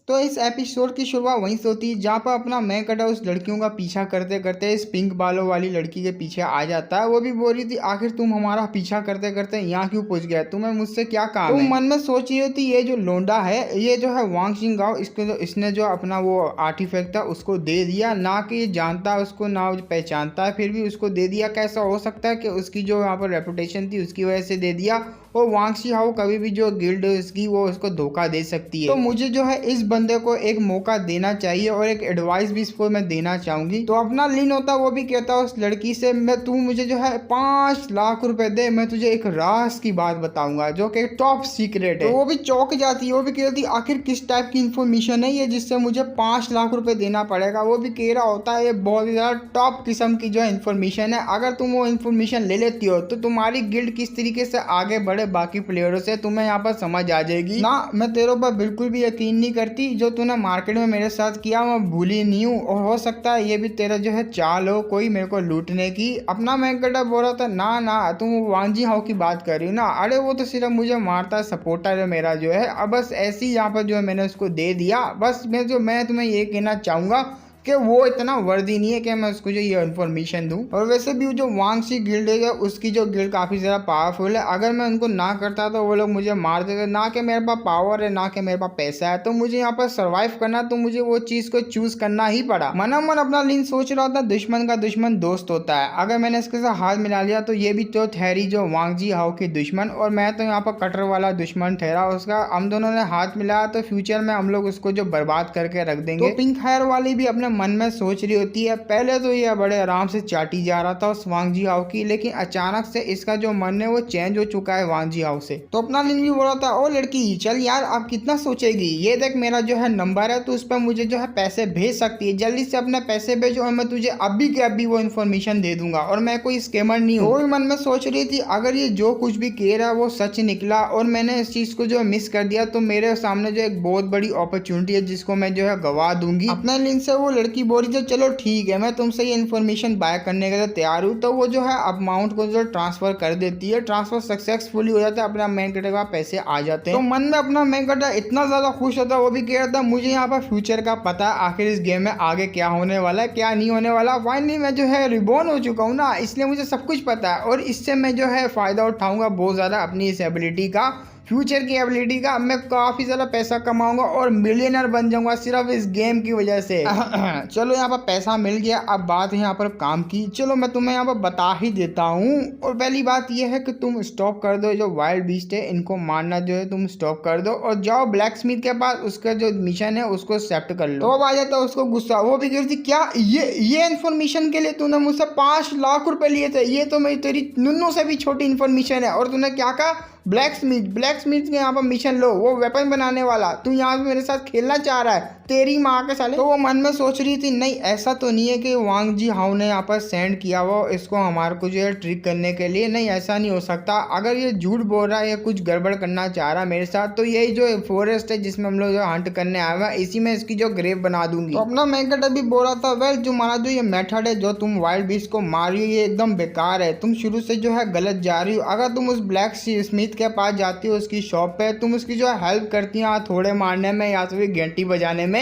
तो इस एपिसोड की शुरुआत वहीं से होती है जहाँ पर अपना मैं कटा उस लड़कियों का पीछा करते करते इस पिंक बालों वाली लड़की के पीछे आ जाता है। वो भी बोल रही थी आखिर तुम हमारा पीछा करते करते यहाँ क्यों पहुंच गया, तुम्हें मुझसे क्या काम है। तो मन में सोच रही होती ये जो लोंडा है ये जो है वांग गाओ इसने जो अपना वो आर्टिफैक्ट था उसको दे दिया, ना कि ये जानता है उसको ना पहचानता है, फिर भी उसको दे दिया। कैसा हो सकता है कि उसकी जो यहाँ पर रेपुटेशन थी उसकी वजह से दे दिया। और वांग हाओ कभी भी जो गिल्ड है उसकी वो उसको धोखा दे सकती है। तो मुझे जो है इस बंदे को एक मौका देना चाहिए और एक एडवाइस भी इसको मैं देना चाहूंगी। तो अपना लिन होता वो भी कहता है उस लड़की से मैं तू मुझे जो है 5 लाख रुपए दे, मैं तुझे एक राज की बात बताऊंगा जो कि टॉप सीक्रेट है। तो वो भी चौंक जाती है, वो भी कहती आखिर किस टाइप की इंफॉर्मेशन है ये जिससे मुझे 5 लाख रुपए देना पड़ेगा। वो भी कह रहा होता है ये बहुत ही ज्यादा टॉप किस्म की जो इंफॉर्मेशन है, अगर तुम वो इंफॉर्मेशन ले लेती हो तो तुम्हारी गिल्ड किस तरीके से आगे बढ़े बाकी प्लेयरों से तुम्हें यहाँ पर समझ आ जाएगी। ना मैं तेरे ऊपर बिल्कुल भी यकीन नहीं करती, जो तूने मार्केट में मेरे साथ किया मैं भूली नहीं हूँ, और हो सकता है ये भी तेरा जो है चाल हो कोई मेरे को लूटने की। अपना मैंकटा बोल रहा था ना ना तुम वांजी हाउ की बात कर रही हो ना, अरे वो तो सिर्फ मुझे मारता है, सपोर्टर है मेरा जो है। अब बस ऐसे ही यहाँ पर जो है मैंने उसको दे दिया। बस मैं तुम्हें ये कहना चाहूंगा कि वो इतना वर्दी नहीं है कि मैं उसको जो ये इन्फॉर्मेशन दूं। और वैसे भी जो वांग सी गिल्ड है उसकी जो गिल्ड काफ़ी ज़्यादा पावरफुल है, अगर मैं उनको ना करता तो वो लोग मुझे मार देते। ना कि मेरे पास पावर है ना कि मेरे पास पैसा है, तो मुझे यहाँ पर सर्वाइव करना, तो मुझे वो चीज़ को चूज करना ही पड़ा। मना मन अपना लिन सोच रहा था दुश्मन का दुश्मन दोस्त होता है, अगर मैंने इसके साथ हाथ मिला लिया तो ये भी तो ठहरी जो वांग जी हाओ की दुश्मन, और मैं तो यहाँ पर कटर वाला दुश्मन ठहरा उसका। हम दोनों ने हाथ मिलाया तो फ्यूचर में हम लोग उसको जो बर्बाद करके रख देंगे। तो पिंक हेयर वाली भी अपने मन में सोच रही होती है। पहले तो ये बड़े आराम से चाटी जा रहा था उस वांग जी हाओ की, लेकिन अचानक से इसका जो मन है वो चेंज हो चुका है वांग जी हाओ से। तो अपना लिन भी बोला था ओ लड़की चल यार अब कितना सोचेगी, ये देख मेरा जो है नंबर है तो उस पर मुझे जो है पैसे भेज सकती है, जल्दी से अपने पैसे भेजो और मैं तुझे अभी के अभी वो इन्फॉर्मेशन दे दूंगा, और मैं कोई स्कैमर नहीं हूँ। वो भी मन में सोच रही थी अगर ये जो कुछ भी कह रहा है वो सच निकला और मैंने इस चीज को जो मिस कर दिया तो मेरे सामने जो एक बहुत बड़ी अपॉर्चुनिटी है जिसको मैं जो है गवा दूंगी। अपने लिन से वो लड़की बोली जो चलो ठीक है मैं तुमसे ये इन्फॉर्मेशन बाय करने के लिए तैयार हूँ। तो वो जो है अमाउंट को जो ट्रांसफर कर देती है, ट्रांसफर सक्सेसफुली हो जाता है, अपना बैंक कटे का पैसे आ जाते हैं। तो मन में अपना बैंक कटा इतना ज्यादा खुश होता है, वो भी कह रहा था मुझे यहाँ पर फ्यूचर का पता है, आखिर इस गेम में आगे क्या होने वाला है क्या नहीं होने वाला। फाइनली मैं जो है रिबॉर्न हो चुका हूँ ना, इसलिए मुझे सब कुछ पता है और इससे मैं जो है फायदा उठाऊंगा बहुत ज्यादा अपनी इस एबिलिटी का, फ्यूचर की एबिलिटी का। मैं काफी ज्यादा पैसा कमाऊंगा और मिलियनर बन जाऊंगा सिर्फ इस गेम की वजह से। चलो यहाँ पर पैसा मिल गया, अब बात है यहाँ पर काम की। चलो मैं तुम्हें यहाँ पर बता ही देता हूँ। और पहली बात यह है कि तुम स्टॉप कर दो जो वाइल्ड बीस्ट है इनको मारना जो है तुम स्टॉप कर दो और जाओ ब्लैक स्मिथ के पास, उसका जो मिशन है उसको एक्सेप्ट कर लो। तो अब आ जाता है उसको गुस्सा, वो भी कहती क्या ये इन्फॉर्मेशन के लिए तूने मुझसे 5 लाख रुपए लिए थे, ये तो मेरी तेरी नुन्नू से भी छोटी इन्फॉर्मेशन है। और तूने क्या कहा ब्लैक स्मिथ के यहाँ पर मिशन लो, वो वेपन बनाने वाला, तू यहाँ पे मेरे साथ खेलना चाह रहा है तेरी माँ के साले। तो वो मन में सोच रही थी नहीं ऐसा तो नहीं है कि वांग जी हाउ ने यहाँ पर सेंड किया वो इसको हमारे को जो है ट्रिक करने के लिए, नहीं ऐसा नहीं हो सकता। अगर ये झूठ बोल रहा है या कुछ गड़बड़ करना चाह रहा है मेरे साथ तो यही जो फॉरेस्ट है जिसमें हम लोग जो हंट करने आए हुए इसी में इसकी जो ग्रेव बना दूंगी। तो अपना मैकेट अभी बोल रहा था वेल तुम्हारा जो ये मेथड है जो तुम वाइल्ड बीस्ट को मार रही हो ये एकदम बेकार है, तुम शुरू से जो है गलत जा रही हो। अगर तुम उस ब्लैक स्मिथ के पास जाती हो उसकी शॉप पे, तुम उसकी जो है हेल्प करती हो थोड़े मारने में या फिर घंटी बजाने में,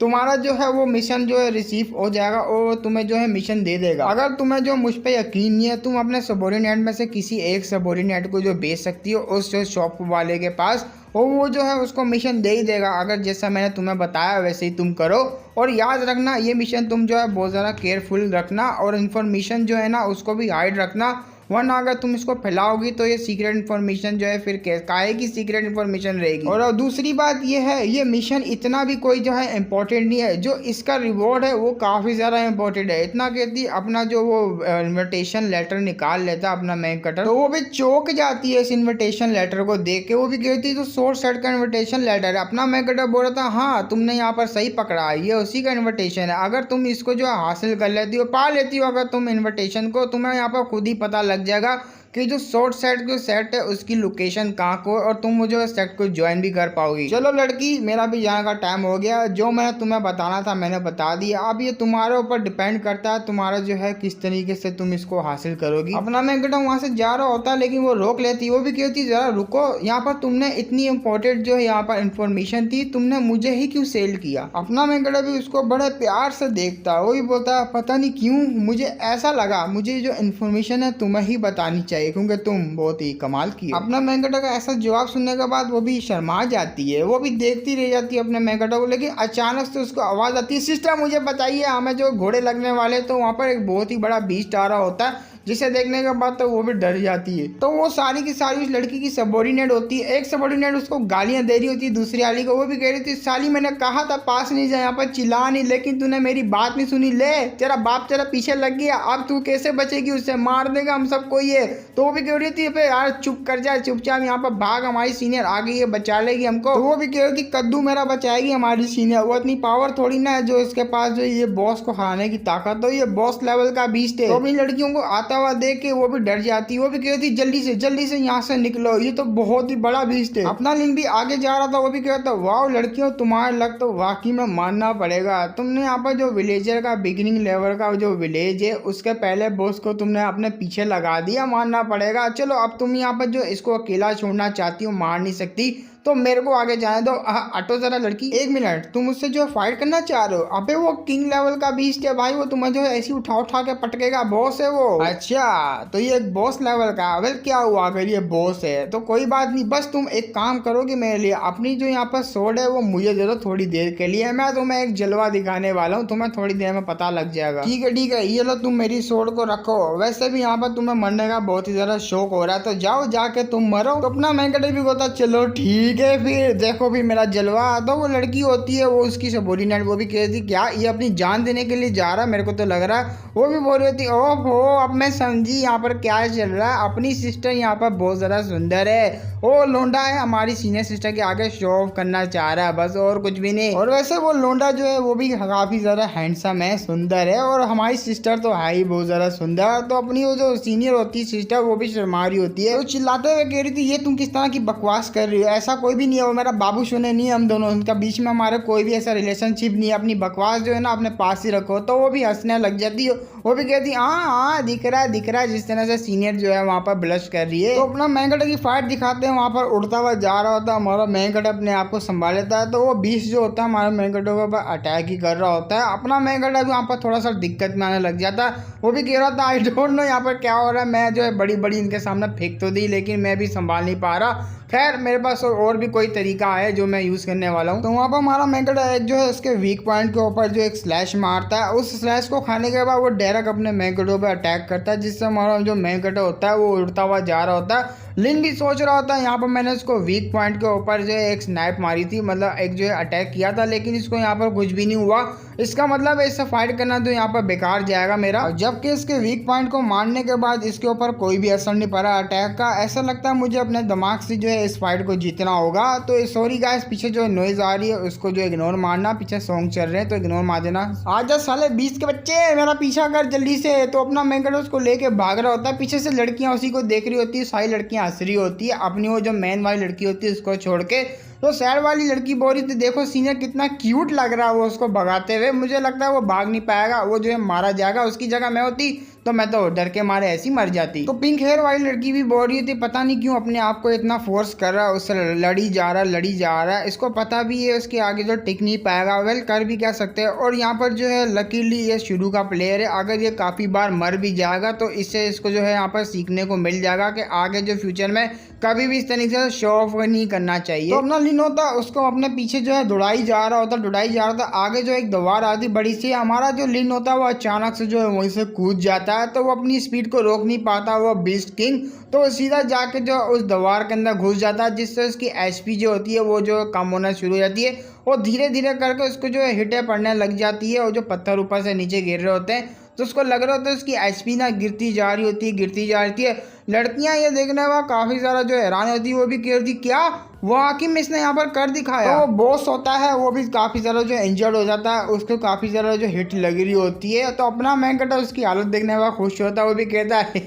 तुम्हारा जो है वो मिशन जो है रिसीव हो जाएगा और तुम्हें जो है मिशन दे देगा। अगर तुम्हें जो मुझ पे यकीन नहीं है तुम अपने सबोर्डिनेट में से किसी एक सबोर्डिनेट को जो बेच सकती हो उस जो शॉप वाले के पास, और वो जो है उसको मिशन दे ही देगा। अगर जैसा मैंने तुम्हें बताया वैसे ही तुम करो और याद रखना ये मिशन तुम जो है बहुत ज़्यादा केयरफुल रखना और इन्फॉर्मेशन जो है ना उसको भी हाइड रखना, वरना अगर तुम इसको फैलाओगी तो ये सीक्रेट इन्फॉर्मेशन जो है फिर काहे की सीक्रेट इन्फॉर्मेशन रहेगी। और दूसरी बात ये है ये मिशन इतना भी कोई जो है इम्पोर्टेंट नहीं है, जो इसका रिवॉर्ड है वो काफ़ी ज़्यादा इम्पोर्टेंट है। इतना कहती अपना जो वो इन्विटेशन लेटर निकाल लेता अपना मैक कटर, तो वो भी चौंक जाती है इस इन्विटेशन लेटर को देख के। वो भी कहती तो सोर्स सेट का इन्विटेशन लेटर है। अपना मैक कटर बोल रहा था हाँ तुमने यहाँ पर सही पकड़ा, ये उसी का इन्विटेशन है। अगर तुम इसको जो हासिल कर लेती हो पा लेती हो अगर तुम इन्विटेशन को, तुम्हें यहाँ पर खुद ही पता लग जाएगा कि जो शॉर्ट सेट जो सेट है उसकी लोकेशन कहाँ को, और तुम मुझे सेट को ज्वाइन भी कर पाओगी। चलो लड़की, मेरा भी जाने का टाइम हो गया। जो मैंने तुम्हें बताना था मैंने बता दिया। अब ये तुम्हारे ऊपर डिपेंड करता है, तुम्हारा जो है किस तरीके से तुम इसको हासिल करोगी। अपना मैं बेटा वहाँ से जा रहा होता है, लेकिन वो रोक लेती। वो भी कहती जरा रुको, यहाँ पर तुमने इतनी इंपॉर्टेंट जो है यहाँ पर इंफॉर्मेशन थी, तुमने मुझे ही क्यों सेल किया। अपना मैं बेटा भी उसको बड़े प्यार से देखता। वो भी बोलता पता नहीं क्यों मुझे ऐसा लगा मुझे जो इन्फॉर्मेशन है तुम्हें ही बतानी चाहिए, क्योंकि तुम बहुत ही कमाल की हो। अपना मैंगटा का ऐसा जवाब सुनने के बाद वो भी शर्मा जाती है। वो भी देखती रह जाती है अपने मैंगटा को, लेकिन अचानक से उसको आवाज़ आती है, सिस्टर मुझे बताइए हमें जो घोड़े लगने वाले। तो वहाँ पर एक बहुत ही बड़ा बीस्ट आ रहा होता है, जिसे देखने के बाद तो वो भी डर जाती है। तो वो सारी की सारी उस लड़की की सबॉर्डिनेट होती है। एक सबॉर्डिनेट उसको गालियां दे रही होती है दूसरी वाली को। वो भी कह रही थी साली मैंने कहा था पास नहीं जाए, यहाँ पर चिल्ला नहीं, लेकिन तूने मेरी बात नहीं सुनी। ले तेरा बाप तेरा पीछे लग गया, अब तू कैसे बचेगी, उससे मार देगा हम सबको ये। तो वो भी कह रही थी यार चुप कर जाए, चुपचाप यहाँ पर भाग, हमारी सीनियर आ गई है, बचा लेगी हमको। तो वो भी कह रही थी कद्दू मेरा बचाएगी हमारी सीनियर। वो इतनी पावर थोड़ी ना है जो इसके पास जो ये बॉस को हराने की ताकत। तो ये बॉस लेवल का बीस्ट है। तो अपनी लड़कियों को आता हुआ देख के वो भी डर जाती। वो भी कहती जल्दी से यहाँ से निकलो, ये तो बहुत ही बड़ा बीस्ट है। अपना लिंक भी आगे जा रहा था। वो भी कहता वाह लड़कियों तुम्हारा लक तो वाकई में मानना पड़ेगा। तुमने यहाँ पर जो विलेजर का बिगिनिंग लेवल का जो विलेज है उसके पहले बॉस को तुमने अपने पीछे लगा दिया, मानना पड़ेगा। चलो अब तुम यहाँ पर जो इसको अकेला छोड़ना चाहती हो, मार नहीं सकती, तो मेरे को आगे जाने दो। हटो जरा लड़की, एक मिनट, तुम मुझसे जो फाइट करना चाह रहे हो? अबे वो किंग लेवल का बीस्ट है भाई, वो तुम्हें जो है ऐसी उठा के पटकेगा, बॉस है वो। अच्छा तो ये एक बॉस लेवल का, वेल क्या हुआ अगर ये बॉस है तो कोई बात नहीं। बस तुम एक काम करोगे मेरे लिए, अपनी जो यहाँ पर सोड है वो मुझे दे दो थोड़ी देर के लिए। मैं तुम्हें एक जलवा दिखाने वाला हूँ, तुम्हें थोड़ी देर में पता लग जाएगा। ठीक है ये लो तुम मेरी सोड को रखो। वैसे भी यहाँ पर तुम्हें मरने का बहुत ही ज्यादा शौक हो रहा है, तो जाओ जाके तुम मरो। तो अपना मैंकटे भी होता चलो ठीक है फिर देखो भी मेरा जलवा। तो वो लड़की होती है वो उसकी सबॉर्डिनेट, वो भी कहती क्या ये अपनी जान देने के लिए जा रहा है, मेरे को तो लग रहा है। वो भी बोल रही थी ओहो अब मैं समझी यहाँ पर क्या चल रहा है। अपनी सिस्टर यहाँ पर बहुत ज़्यादा सुंदर है, वो लोंडा है हमारी सीनियर सिस्टर के आगे शो ऑफ करना चाह रहा है बस, और कुछ भी नहीं। और वैसे वो लोंडा जो है वो भी काफ़ी ज़्यादा हैंडसम है, सुंदर है, और हमारी सिस्टर तो है ही बहुत ज़्यादा सुंदर। तो अपनी वो जो सीनियर होती है सिस्टर वो भी शर्मा रही होती है। तो चिल्लाते हुए कह रही थी ये तुम किस तरह की बकवास कर रही हो, ऐसा कोई भी नहीं है, वो मेरा बाबू सुने नहीं, हम दोनों उनका बीच में हमारा कोई भी ऐसा रिलेशनशिप नहीं है, अपनी बकवास जो है ना अपने पास ही रखो। तो वो भी हंसने लग जाती है। वो भी कहती हाँ दिख रहा है जिस तरह से सीनियर जो है वहाँ पर ब्लश कर रही है। तो अपना मैंगटा की फाइट दिखाते हैं, वहाँ पर उड़ता हुआ जा रहा होता है हमारा मैंगटा, अपने आप को संभाल लेता है। तो वो बीस्ट जो होता है हमारे मैंगटों के ऊपर अटैक ही कर रहा होता है। अपना मैंगटा भी वहाँ पर थोड़ा सा दिक्कत में आने लग जाता है। वो भी कह रहा था आई डोंट नो यहाँ पर क्या हो रहा है, मैं जो है बड़ी इनके सामने फेंक तो दी लेकिन मैं भी संभाल नहीं पा रहा। खैर मेरे पास और भी कोई तरीका है जो मैं यूज़ करने वाला हूँ। तो वहाँ पर हमारा मैंगटा एक जो है इसके वीक पॉइंट के ऊपर जो एक स्लैश मारता है, उस स्लैश को खाने के बाद वो डायरेक्ट अपने मैंगटों पे अटैक करता है, जिससे हमारा जो मैंगटा होता है वो उड़ता हुआ जा रहा होता है। लिन भी सोच रहा होता है यहाँ पर मैंने इसको वीक पॉइंट के ऊपर जो है एक स्नैप मारी थी, मतलब एक जो है अटैक किया था, लेकिन इसको यहाँ पर कुछ भी नहीं हुआ। इसका मतलब है इससे फाइट करना तो यहाँ पर बेकार जाएगा मेरा। जबकि इसके वीक पॉइंट को मारने के बाद इसके ऊपर कोई भी असर नहीं पड़ा अटैक का। ऐसा लगता है मुझे अपने दिमाग से जो है इस फाइट को जीतना होगा। तो सॉरी गाइस, पीछे जो नॉइज आ रही है उसको जो इग्नोर मारना, पीछे सॉन्ग चल रहे हैं तो इग्नोर मार देना। आजा साले 20 के बच्चे मेरा पीछा कर जल्दी से। तो अपना मैंगटा उसको लेके भाग रहा होता है, पीछे से लड़कियां उसी को देख रही होती है, सारी लड़कियां हंस रही होती है। अपनी वो जो मेन वाली लड़की होती है उसको छोड़ के तो सैड वाली लड़की बोल रही थी देखो सीनियर कितना क्यूट लग रहा है वो उसको भगाते हुए, मुझे लगता है वो भाग नहीं पाएगा, वो जो है मारा जाएगा। उसकी जगह मैं होती तो मैं तो डर के मारे ऐसी मर जाती। तो पिंक हेयर वाली लड़की भी बोल रही थी पता नहीं क्यों अपने आप को इतना फोर्स कर रहा है, उससे लड़ी जा रहा है, इसको पता भी है उसके आगे जो टिक नहीं पाएगा। वेल कर भी क्या सकते हैं। और यहाँ पर जो है लकीली ये शुरू का प्लेयर है, अगर ये काफ़ी बार मर भी जाएगा तो इससे इसको जो है यहाँ पर सीखने को मिल जाएगा कि आगे जो फ्यूचर में कभी भी इस तरीके से शो ऑफ नहीं करना चाहिए। तो अपना लिन होता उसको अपने पीछे जो है दौड़ाई जा रहा होता, आगे जो एक दीवार आती बड़ी सी, हमारा जो लिन होता है वो अचानक से जो है वहीं से कूद जाता है। तो वो अपनी स्पीड को रोक नहीं पाता वो बीस्ट किंग, तो वो सीधा जाके जो उस दीवार के अंदर घुस जाता है, जिससे उसकी एचपी जो होती है वो जो कम होना शुरू हो जाती है। और धीरे धीरे करके उसको जो है हिटें पड़ने लग जाती है, और जो पत्थर ऊपर से नीचे गिर रहे होते हैं तो उसको लग रहा होता है उसकी एचपी ना गिरती जा रही है। लड़कियां ये देखने का काफ़ी ज़्यादा जो हैरान होती है, वो भी कह रही क्या वो आखिर इसने यहाँ पर कर दिखाया। तो बॉस होता है वो भी काफ़ी ज़्यादा जो इंजर्ड हो जाता है, उसको काफ़ी ज़्यादा जो हिट लग रही होती है। तो अपना मैंगटा उसकी हालत देखने का खुश होता है, वो भी कहता है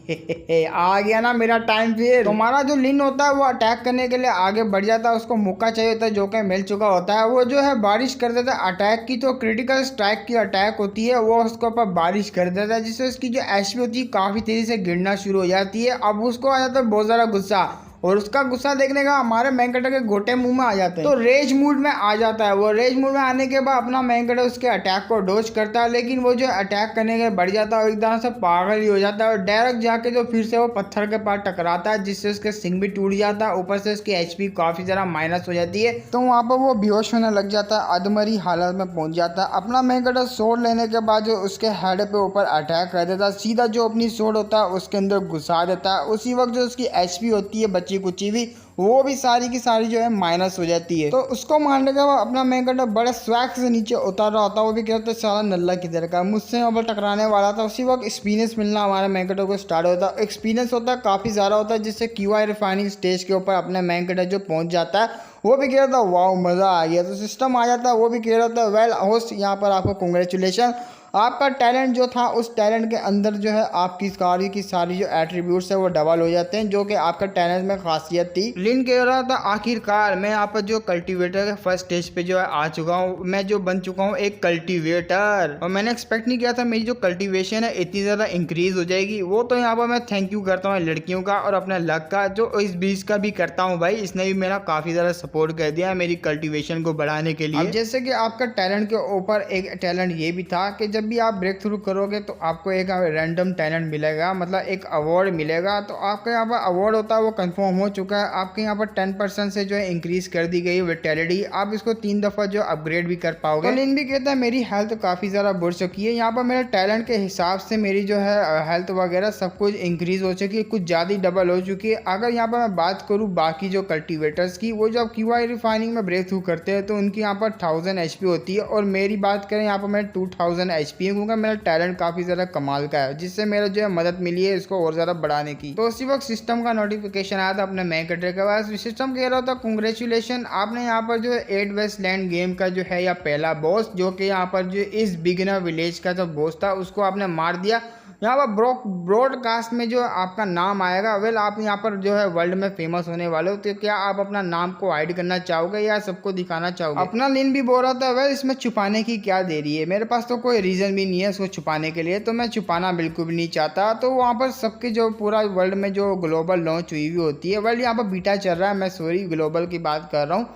आ गया ना मेरा टाइम। फिर तुम्हारा जो लिन होता है वो अटैक करने के लिए आगे बढ़ जाता है, उसको मौका चाहिए होता है जो कि मिल चुका होता है। वो जो है बारिश कर देता है अटैक की, तो क्रिटिकल स्ट्राइक की अटैक होती है वो उसके ऊपर बारिश कर देता है, जिससे उसकी जो एचपी होती है काफी तेजी से गिरना शुरू हो जाती है। अब उसको आ जाता है बहुत ज्यादा गुस्सा, और उसका गुस्सा देखने का हमारे मैंकटर के गोटे मुंह में आ जाते हैं, तो रेज मूड में आ जाता है। वो रेज मूड में आने के बाद अपना मैंकटर उसके अटैक को डोज करता है, लेकिन वो जो अटैक करने के बढ़ जाता है और एकदम से पागल ही हो जाता है, और डायरेक्ट जाके जो फिर से वो पत्थर के पास टकराता है, जिससे उसके सिंग भी टूट जाता है, ऊपर से उसकी एचपी काफी ज्यादा माइनस हो जाती है। तो वहाँ पर वो बेहोश होने लग जाता है, अधमरी हालत में पहुंच जाता है। अपना मैंकटर सोड लेने के बाद जो उसके हेड पे ऊपर अटैक कर देता है, सीधा जो अपनी सोड होता है उसके अंदर घुसा देता है। उसी वक्त जो उसकी एचपी होती है बची कुची भी, वो भी सारी की सारी जो है माइनस हो जाती है। तो उसको मारने के बाद अपना मैंकटर बड़े स्वैग से नीचे उतर रहा होता है, वो भी कहता है साला नल्ला किधर का, मुझसे यहाँ पर टकराने वाला था। उसी वक्त एक्सपीरियंस मिलना हमारे मैंकटर को स्टार्ट होता है। एक्सपीरियंस होता है काफ़ी ज़्यादा होता है, जिससे क्यूआई रिफाइनिंग स्टेज के ऊपर अपने मैंकटर जो पहुंच जाता है, वो भी कह रहा था वाह मज़ा आ गया। तो सिस्टम आ जाता है, वो भी कह रहा था वेल होस्ट, यहाँ पर आपको कॉन्ग्रेचुलेशन, आपका टैलेंट जो था उस टैलेंट के अंदर जो है आपकी सारी की सारी जो एट्रीब्यूट्स है वो डबल हो जाते हैं, जो कि आपका टैलेंट में खासियत थी। लिन कह रहा था आखिरकार मैं यहाँ पर जो कल्टीवेटर के फर्स्ट स्टेज पे जो है आ चुका हूँ, मैं जो बन चुका हूँ एक कल्टीवेटर, और मैंने एक्सपेक्ट नहीं किया था मेरी जो कल्टीवेशन है इतनी ज़्यादा इंक्रीज हो जाएगी। वो तो यहाँ पर मैं थैंक यू करता हूँ लड़कियों का और अपने लक का, जो इस बीच का भी करता हूँ भाई, इसने भी मेरा काफ़ी ज़्यादा सपोर्ट कर दिया है मेरी कल्टीवेशन को बढ़ाने के लिए। अब जैसे कि आपका टैलेंट के ऊपर एक टैलेंट ये भी था कि जब भी आप ब्रेक थ्रू करोगे तो आपको एक रैंडम टैलेंट मिलेगा, मतलब एक अवार्ड मिलेगा। तो आपका यहाँ पर अवार्ड होता है वो कंफर्म हो चुका है, आपके यहाँ पर 10% से जो है इंक्रीज कर दी गई विटैलिटी, आप इसको 3 दफ़ा जो अपग्रेड भी कर पाओगे। तो लिन भी कहता है मेरी हेल्थ काफ़ी ज़्यादा बढ़ चुकी है, यहाँ पर मेरे टैलेंट के हिसाब से मेरी जो है हेल्थ वगैरह सब कुछ इंक्रीज हो चुकी है, कुछ ज़्यादा डबल हो चुकी है। अगर यहाँ पर मैं बात करूँ बाकी जो कल्टीवेटर्स की, वो जब क्यूआई रिफाइनिंग में ब्रेक थ्रू करते हैं तो उनकी यहाँ पर 1000 एचपी होती है, और मेरी बात करें यहाँ पर मैं 2000 एचपी है, क्योंकि मेरा टैलेंट काफ़ी ज़्यादा कमाल का है, जिससे मेरा जो है मदद मिली है इसको और ज़्यादा बढ़ाने की। तो उसी वक्त सिस्टम का नोटिफिकेशन आया था अपने मैंकटर के पास। सिस्टम कह रहा था कॉन्ग्रेचुलेशन, आपने यहाँ पर जो है 8 वेस्टलैंड गेम का जो है या पहला बॉस, जो कि यहाँ पर जो इस बिगिनर विलेज का जो बॉस था उसको आपने मार दिया। यहाँ पर ब्रॉडकास्ट में जो आपका नाम आएगा, वेल आप यहाँ पर जो है वर्ल्ड में फेमस होने वाले हो, तो क्या आप अपना नाम को हाइड करना चाहोगे या सबको दिखाना चाहोगे? अपना लिन भी बोल रहा था वेल इसमें छुपाने की क्या देरी है, मेरे पास तो कोई रीज़न भी नहीं है इसको छुपाने के लिए, तो मैं छुपाना बिल्कुल भी नहीं चाहता। तो वहाँ पर सबके जो पूरा वर्ल्ड में जो ग्लोबल लॉन्च हुई हुई होती है, वर्ल्ड यहाँ पर बीटा चल रहा है, मैं सॉरी ग्लोबल की बात कर रहा हूँ।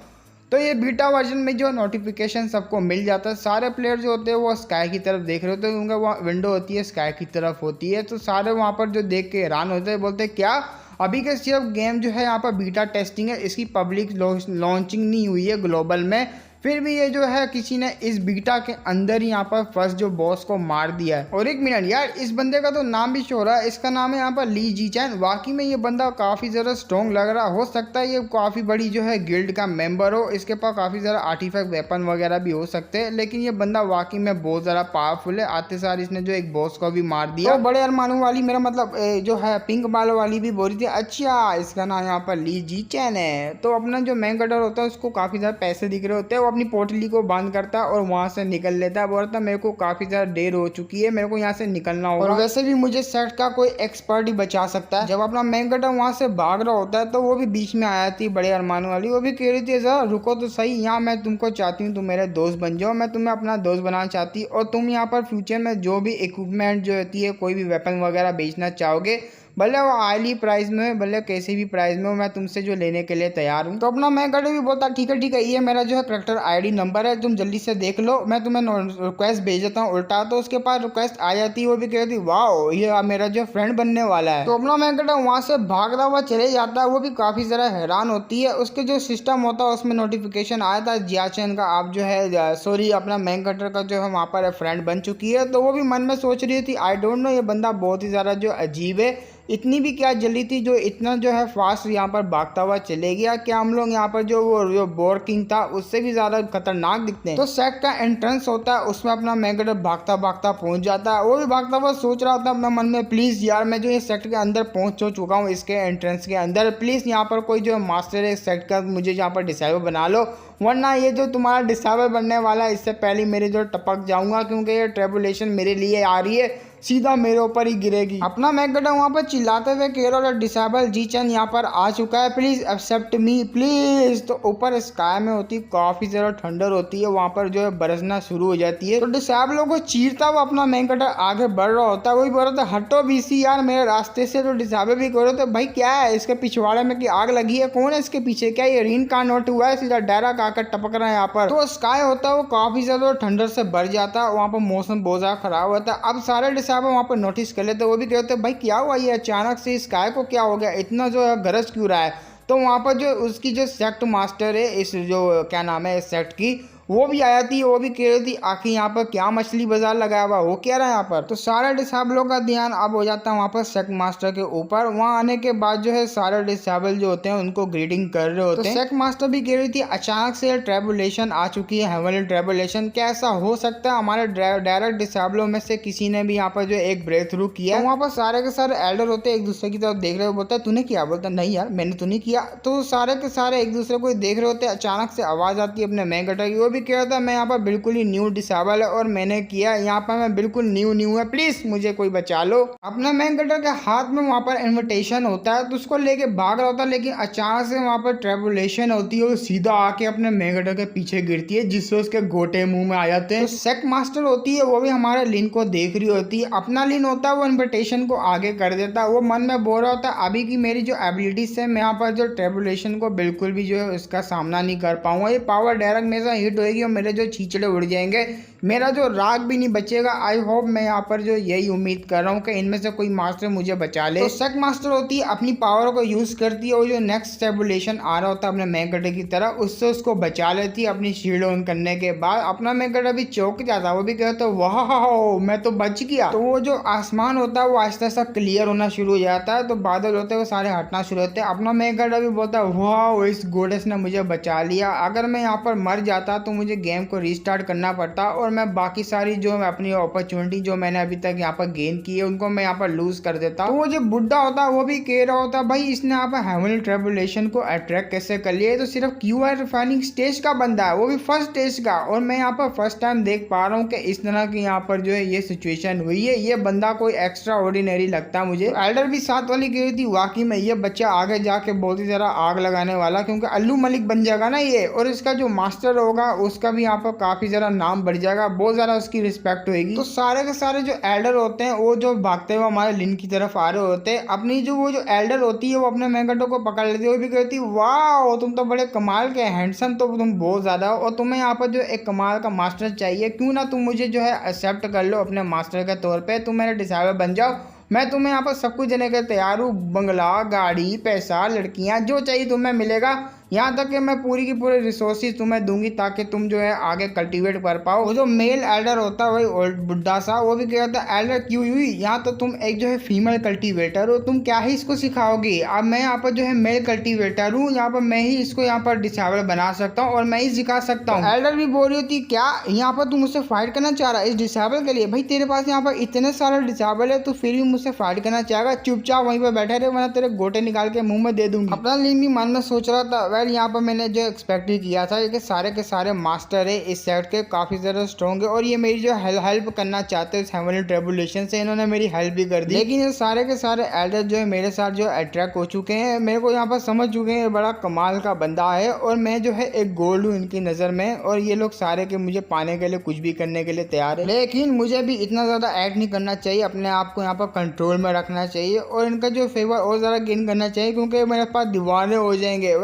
तो ये बीटा वर्जन में जो नोटिफिकेशन सबको मिल जाता है, सारे प्लेयर जो होते हैं वो स्काई की तरफ देख रहे होते हैं, क्योंकि वहाँ विंडो होती है स्काई की तरफ होती है, तो सारे वहाँ पर जो देख के हैरान होते हैं, बोलते हैं क्या अभी के सिर्फ गेम जो है यहाँ पर बीटा टेस्टिंग है, इसकी पब्लिक लॉन्चिंग नहीं हुई है ग्लोबल में, फिर भी ये जो है किसी ने इस बीटा के अंदर ही यहाँ पर फर्स्ट जो बॉस को मार दिया है। और एक मिनट यार, इस बंदे का तो नाम भी शो रहा है, इसका नाम है यहाँ पर ली जी चैन। वाकई में ये बंदा काफ़ी ज़्यादा स्ट्रॉन्ग लग रहा, हो सकता है ये काफ़ी बड़ी जो है गिल्ड का मेंबर हो, इसके पास काफ़ी ज़्यादा आर्टिफैक्ट वेपन वगैरह भी हो सकते हैं, लेकिन ये बंदा वाकई में बहुत ज़्यादा पावरफुल है। आते सार इसने जो एक बॉस को भी मार दिया। तो बड़े अरमानों वाली मेरा मतलब जो है पिंक बालों वाली भी बोल रही थी अच्छा इसका नाम यहाँ पर ली जी चैन है। तो अपना जो मैंकटर होता है उसको काफ़ी ज़्यादा पैसे दिख रहे होते हैं, वो अपनी पोटली को बंद करता है और वहां से निकल लेता है, बोलता मेरे को काफी ज्यादा देर हो चुकी है, मेरे को यहाँ से निकलना होगा, और वैसे भी मुझे सेट का कोई एक्सपर्ट ही बचा सकता है। जब अपना मैंकटर वहां से भाग रहा होता है तो वो भी बीच में आया थी बड़े अरमानों वाली, वो भी कह रही थी जरा रुको तो सही, यहाँ मैं तुमको चाहती हूँ तुम मेरे दोस्त बन जाओ, मैं तुम्हें अपना दोस्त बनाना चाहती, और तुम यहाँ पर फ्यूचर में जो भी इक्विपमेंट जो होती है कोई भी वेपन वगैरह बेचना चाहोगे, भले वो हाईली प्राइस में भले कैसे भी प्राइस में हो, मैं तुमसे जो लेने के लिए तैयार हूँ। तो अपना मैंकटर भी बोलता ठीक है ये मेरा जो है करेक्टर आईडी नंबर है, तुम जल्दी से देख लो, मैं तुम्हें रिक्वेस्ट भेज देता हूँ उल्टा। तो उसके पास रिक्वेस्ट आ जाती है, वो भी कहती वाह ये मेरा जो फ्रेंड बनने वाला है। तो अपना मैंकटर वहाँ से भागता हुआ चले जाता है, वो भी काफ़ी ज़्यादा हैरान होती है। उसके जो सिस्टम होता है उसमें नोटिफिकेशन आया था जियाचेन का आप जो है सॉरी अपना मैंकटर का जो है वहाँ पर फ्रेंड बन चुकी है। तो वो भी मन में सोच रही थी आई डोंट नो ये बंदा बहुत ही ज़्यादा जो अजीब है, इतनी भी क्या जल्दी थी जो इतना जो है फास्ट यहाँ पर भागता हुआ चले गया, क्या हम लोग यहाँ पर जो बोर किंग था उससे भी ज़्यादा खतरनाक दिखते हैं। तो सेट का एंट्रेंस होता है, उसमें अपना मैंकटर भागता भागता पहुँच जाता है, वो भी भागता हुआ सोच रहा था अपने मन में प्लीज़ यार मैं जो ये सेट के अंदर पहुँच चुका हूँ इसके एंट्रेंस के अंदर, प्लीज़ यहाँ पर कोई जो मास्टर है सेट का मुझे यहाँ पर डिसाइबल बना लो, वरना ये जो तुम्हारा डिसाइबल बनने वाला है इससे पहले मेरे जो टपक जाऊँगा, क्योंकि ये ट्रेबुलेशन मेरे लिए आ रही है। सीधा मेरे ऊपर ही गिरेगी। अपना मैकडा वहाँ पर चिल्लाते हुए कह रहा है डिसेबल जी चैन यहाँ पर आ चुका है, प्लीज एक्सेप्ट मी प्लीज। तो ऊपर स्काई में होती काफी ज्यादा ठंडर होती है, वहाँ पर जो है बरसना शुरू हो जाती है। तो डिसेबल को चीरता हुआ अपना मैकडा आगे बढ़ रहा होता है। वही बोल रहा था हटो बीसी यार मेरे रास्ते से। तो डिसेबल भी कह रहे थे भाई क्या है इसके पिछवाड़े में की आग लगी है, कौन है इसके पीछे, क्या ये रीन का नोट हुआ है, सीधा डायरेक्ट आकर टपक रहा है यहाँ पर। तो स्काई होता है वो काफी ज्यादा ठंडर से भर जाता है, वहाँ पर मौसम बहुत ज्यादा खराब होता है। अब सारे डिसेबल वहाँ पर नोटिस कर लेते, वो भी कहते भाई क्या हुआ ये अचानक से स्काई को क्या हो गया, इतना जो है गरज क्यों रहा है। तो वहाँ पर जो उसकी जो सेक्ट मास्टर है इस जो क्या नाम है इस सेक्ट की, वो भी आया थी, वो भी कह रही थी आखिर यहाँ पर क्या मछली बाजार लगाया हुआ वो कह रहा है यहाँ पर। तो सारे डिसेबलों का ध्यान अब हो जाता है वहाँ पर सेक्ट मास्टर के ऊपर। वहाँ आने के बाद जो है सारे डिसेबल जो होते हैं उनको ग्रीटिंग कर रहे होते हैं। तो सेक्ट मास्टर भी कह रही थी अचानक से ट्रेबुलेशन आ चुकी है, हेवनली ट्रेबुलेशन, क्या ऐसा हो सकता है हमारे डायरेक्ट डिसेबलों में से किसी ने भी यहाँ पर जो एक ब्रेक थ्रू किया। तो वहाँ पर सारे के सारे एल्डर होते हैं एक दूसरे की तरफ देख रहे हो, बोलता है तूने किया, बोलता नहीं यार मैंने तो नहीं किया। तो सारे के सारे एक दूसरे को देख रहे होते हैं। अचानक से आवाज आती है अपने मैकडा की, वो भी कह रहा था मैं यहाँ पर बिल्कुल ही न्यू डिसेबल है और मैंने किया यहाँ पर मैं बिल्कुल न्यू है, प्लीज मुझे कोई बचा लो। अपना मैकडा के हाथ में वहाँ पर इन्विटेशन होता है तो उसको लेके भाग रहा होता है, लेकिन अचानक से वहाँ पर ट्रेबुलेशन होती है, वो सीधा आके अपने मैकडा के पीछे गिरती है जिससे उसके गोटे मुंह में आ जाते हैं। तो सेक्ट मास्टर होती है वो भी हमारे लिन को देख रही होती है, अपना लिन होता है वो इन्विटेशन को आगे कर देता है। वो मन में बोल रहा होता है अभी की मेरी जो एबिलिटीज है मैं यहाँ पर जो ट्रेबुलेशन को बिल्कुल भी जो है उसका सामना नहीं कर पाऊंगा, ये पावर डायरेक्ट मेरे साथ हिट होगी और मेरे जो छींचड़े उड़ जाएंगे, मेरा जो राग भी नहीं बचेगा। आई होप मैं यहाँ पर जो यही उम्मीद कर रहा हूँ कि इनमें से कोई मास्टर मुझे बचा ले। तो सेक्ट मास्टर होती है अपनी पावर को यूज करती है और जो नेक्स्ट ट्रेबुलेशन आ रहा होता है अपने मैकडा की तरह उससे उसको बचा लेती है। अपनी शील्ड ऑन करने के बाद अपना मैकडा भी चौंक जाता है, वो भी कहता है वाह मैं तो बच गया। तो वो जो आसमान होता है वो आहिस्ता आहिस्ता क्लियर होना शुरू हो जाता है, तो बादल होते हैं वो सारे हटना शुरू होते हैं। अपना मैकडा भी बोलता है वाह इस गोडेस ने मुझे बचा लिया, अगर मैं यहाँ पर मर जाता तो मुझे गेम को रीस्टार्ट करना पड़ता और मैं बाकी सारी जो अपनी अपॉर्चुनिटी जो मैंने अभी तक यहाँ पर गेन की है उनको मैं यहाँ पर लूज कर देता। तो वो जो बुढ़ा होता है वो भी कह रहा होता भाई इसने यहाँ पर हेवनली ट्रेबुलेशन को अट्रैक्ट कैसे कर लिया, तो सिर्फ क्यूआई रिफाइनिंग स्टेज का बंदा है, वो भी फर्स्ट स्टेज का, और मैं यहाँ पर फर्स्ट टाइम देख पा रहा हूँ कि इस तरह की यहाँ पर जो है ये सिचुएशन हुई है, ये बंदा कोई एक्स्ट्रा ऑर्डिनरी लगता है मुझे। एल्डर भी साथ वाली कह रही थी वाकई में ये बच्चा आगे जाके बहुत ही ज़्यादा आग लगाने वाला, क्योंकि अल्लू मलिक बन जाएगा ना ये, और इसका जो मास्टर होगा उसका भी यहाँ पर काफी ज़्यादा नाम बढ़ जाएगा, बहुत ज़्यादा उसकी रिस्पेक्ट होगी। तो सारे के सारे जो एल्डर होते हैं वो जो भागते हुए हमारे लिन की तरफ आ रहे होते हैं, अपनी जो वो जो एल्डर होती है वो अपने मैकडा को पकड़ लेती है, वो भी कहती है वाह तुम तो बड़े कमाल के हैंडसम तो तुम बहुत ज़्यादा हो और तुम्हें यहाँ पर जो एक कमाल का मास्टर चाहिए, क्यों ना तुम मुझे जो है एक्सेप्ट कर लो अपने मास्टर के तौर पर, तुम मेरे डिसेबल बन जाओ, मैं तुम्हें यहाँ पर सब कुछ देने के तैयार हूँ, बंगला गाड़ी पैसा लड़कियाँ जो चाहिए तुम्हें मिलेगा, यहाँ तक कि मैं पूरी की पूरी रिसोर्सेज तुम्हें दूंगी ताकि तुम जो है आगे कल्टीवेट कर पाओ। वो जो मेल एल्डर होता है वही ओल्ड बुढ़ा सा, वो भी कहता है एल्डर क्यों हुई, यहाँ तो तुम एक जो है फीमेल कल्टीवेटर हो, तुम क्या ही इसको सिखाओगी, अब मैं यहाँ पर जो है मेल कल्टीवेटर हूँ, यहाँ पर मैं ही इसको यहाँ पर डिसेबल बना सकता हूँ और मैं ही सिखा सकता हूँ। एल्डर भी बोल रही होती क्या यहाँ पर तुम मुझसे फाइट करना चाह रहा है इस डिसेबल के लिए, भाई तेरे पास यहाँ पर इतने सारे डिसेबल है तो फिर भी मुझसे फाइट करना चाहेगा, चुपचाप वहीं पर बैठे रहे वरना तेरे गोटे निकाल के मुंह में दे दूंगी। अपना लिन भी मन में सोच रहा था वेल यहाँ पर मैंने जो एक्सपेक्ट ही किया था कि सारे के सारे मास्टर है इस सेट के काफी ज्यादा स्ट्रॉन्ग है और ये मेरी जो हेल्प करना चाहते हैं इस हेवनली ट्रेबुलेशन से, इन्होंने मेरी हेल्प भी कर दी, लेकिन ये सारे के सारे एल्डर जो है मेरे साथ जो अट्रैक्ट हो चुके हैं, मेरे को यहाँ पर समझ चुके हैं बड़ा कमाल का बंदा है और मैं जो है एक गोल्ड हूँ इनकी नजर में, और ये लोग सारे के मुझे पाने के लिए कुछ भी करने के लिए तैयार है, लेकिन मुझे भी इतना ज्यादा एक्ट नहीं करना चाहिए, अपने आप को यहाँ पर कंट्रोल में रखना चाहिए और इनका जो फेवर और ज्यादा गेन करना चाहिए क्योंकि मेरे पास दीवाने हो जाएंगे।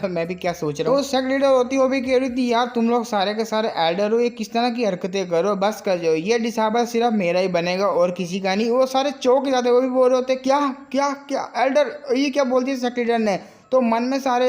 मैं भी क्या सोच रहा हूँ। तो सेक्ट लीडर होती वो भी कह रही थी यार तुम लोग सारे के सारे एल्डर हो, ये किस तरह की हरकतें करो, बस कर जाओ, ये डिसेबल सिर्फ मेरा ही बनेगा और किसी का नहीं। वो सारे चौंक जाते, वो भी बोल रहे होते क्या क्या क्या एल्डर, ये क्या बोलती है सेक्ट लीडर ने। तो मन में सारे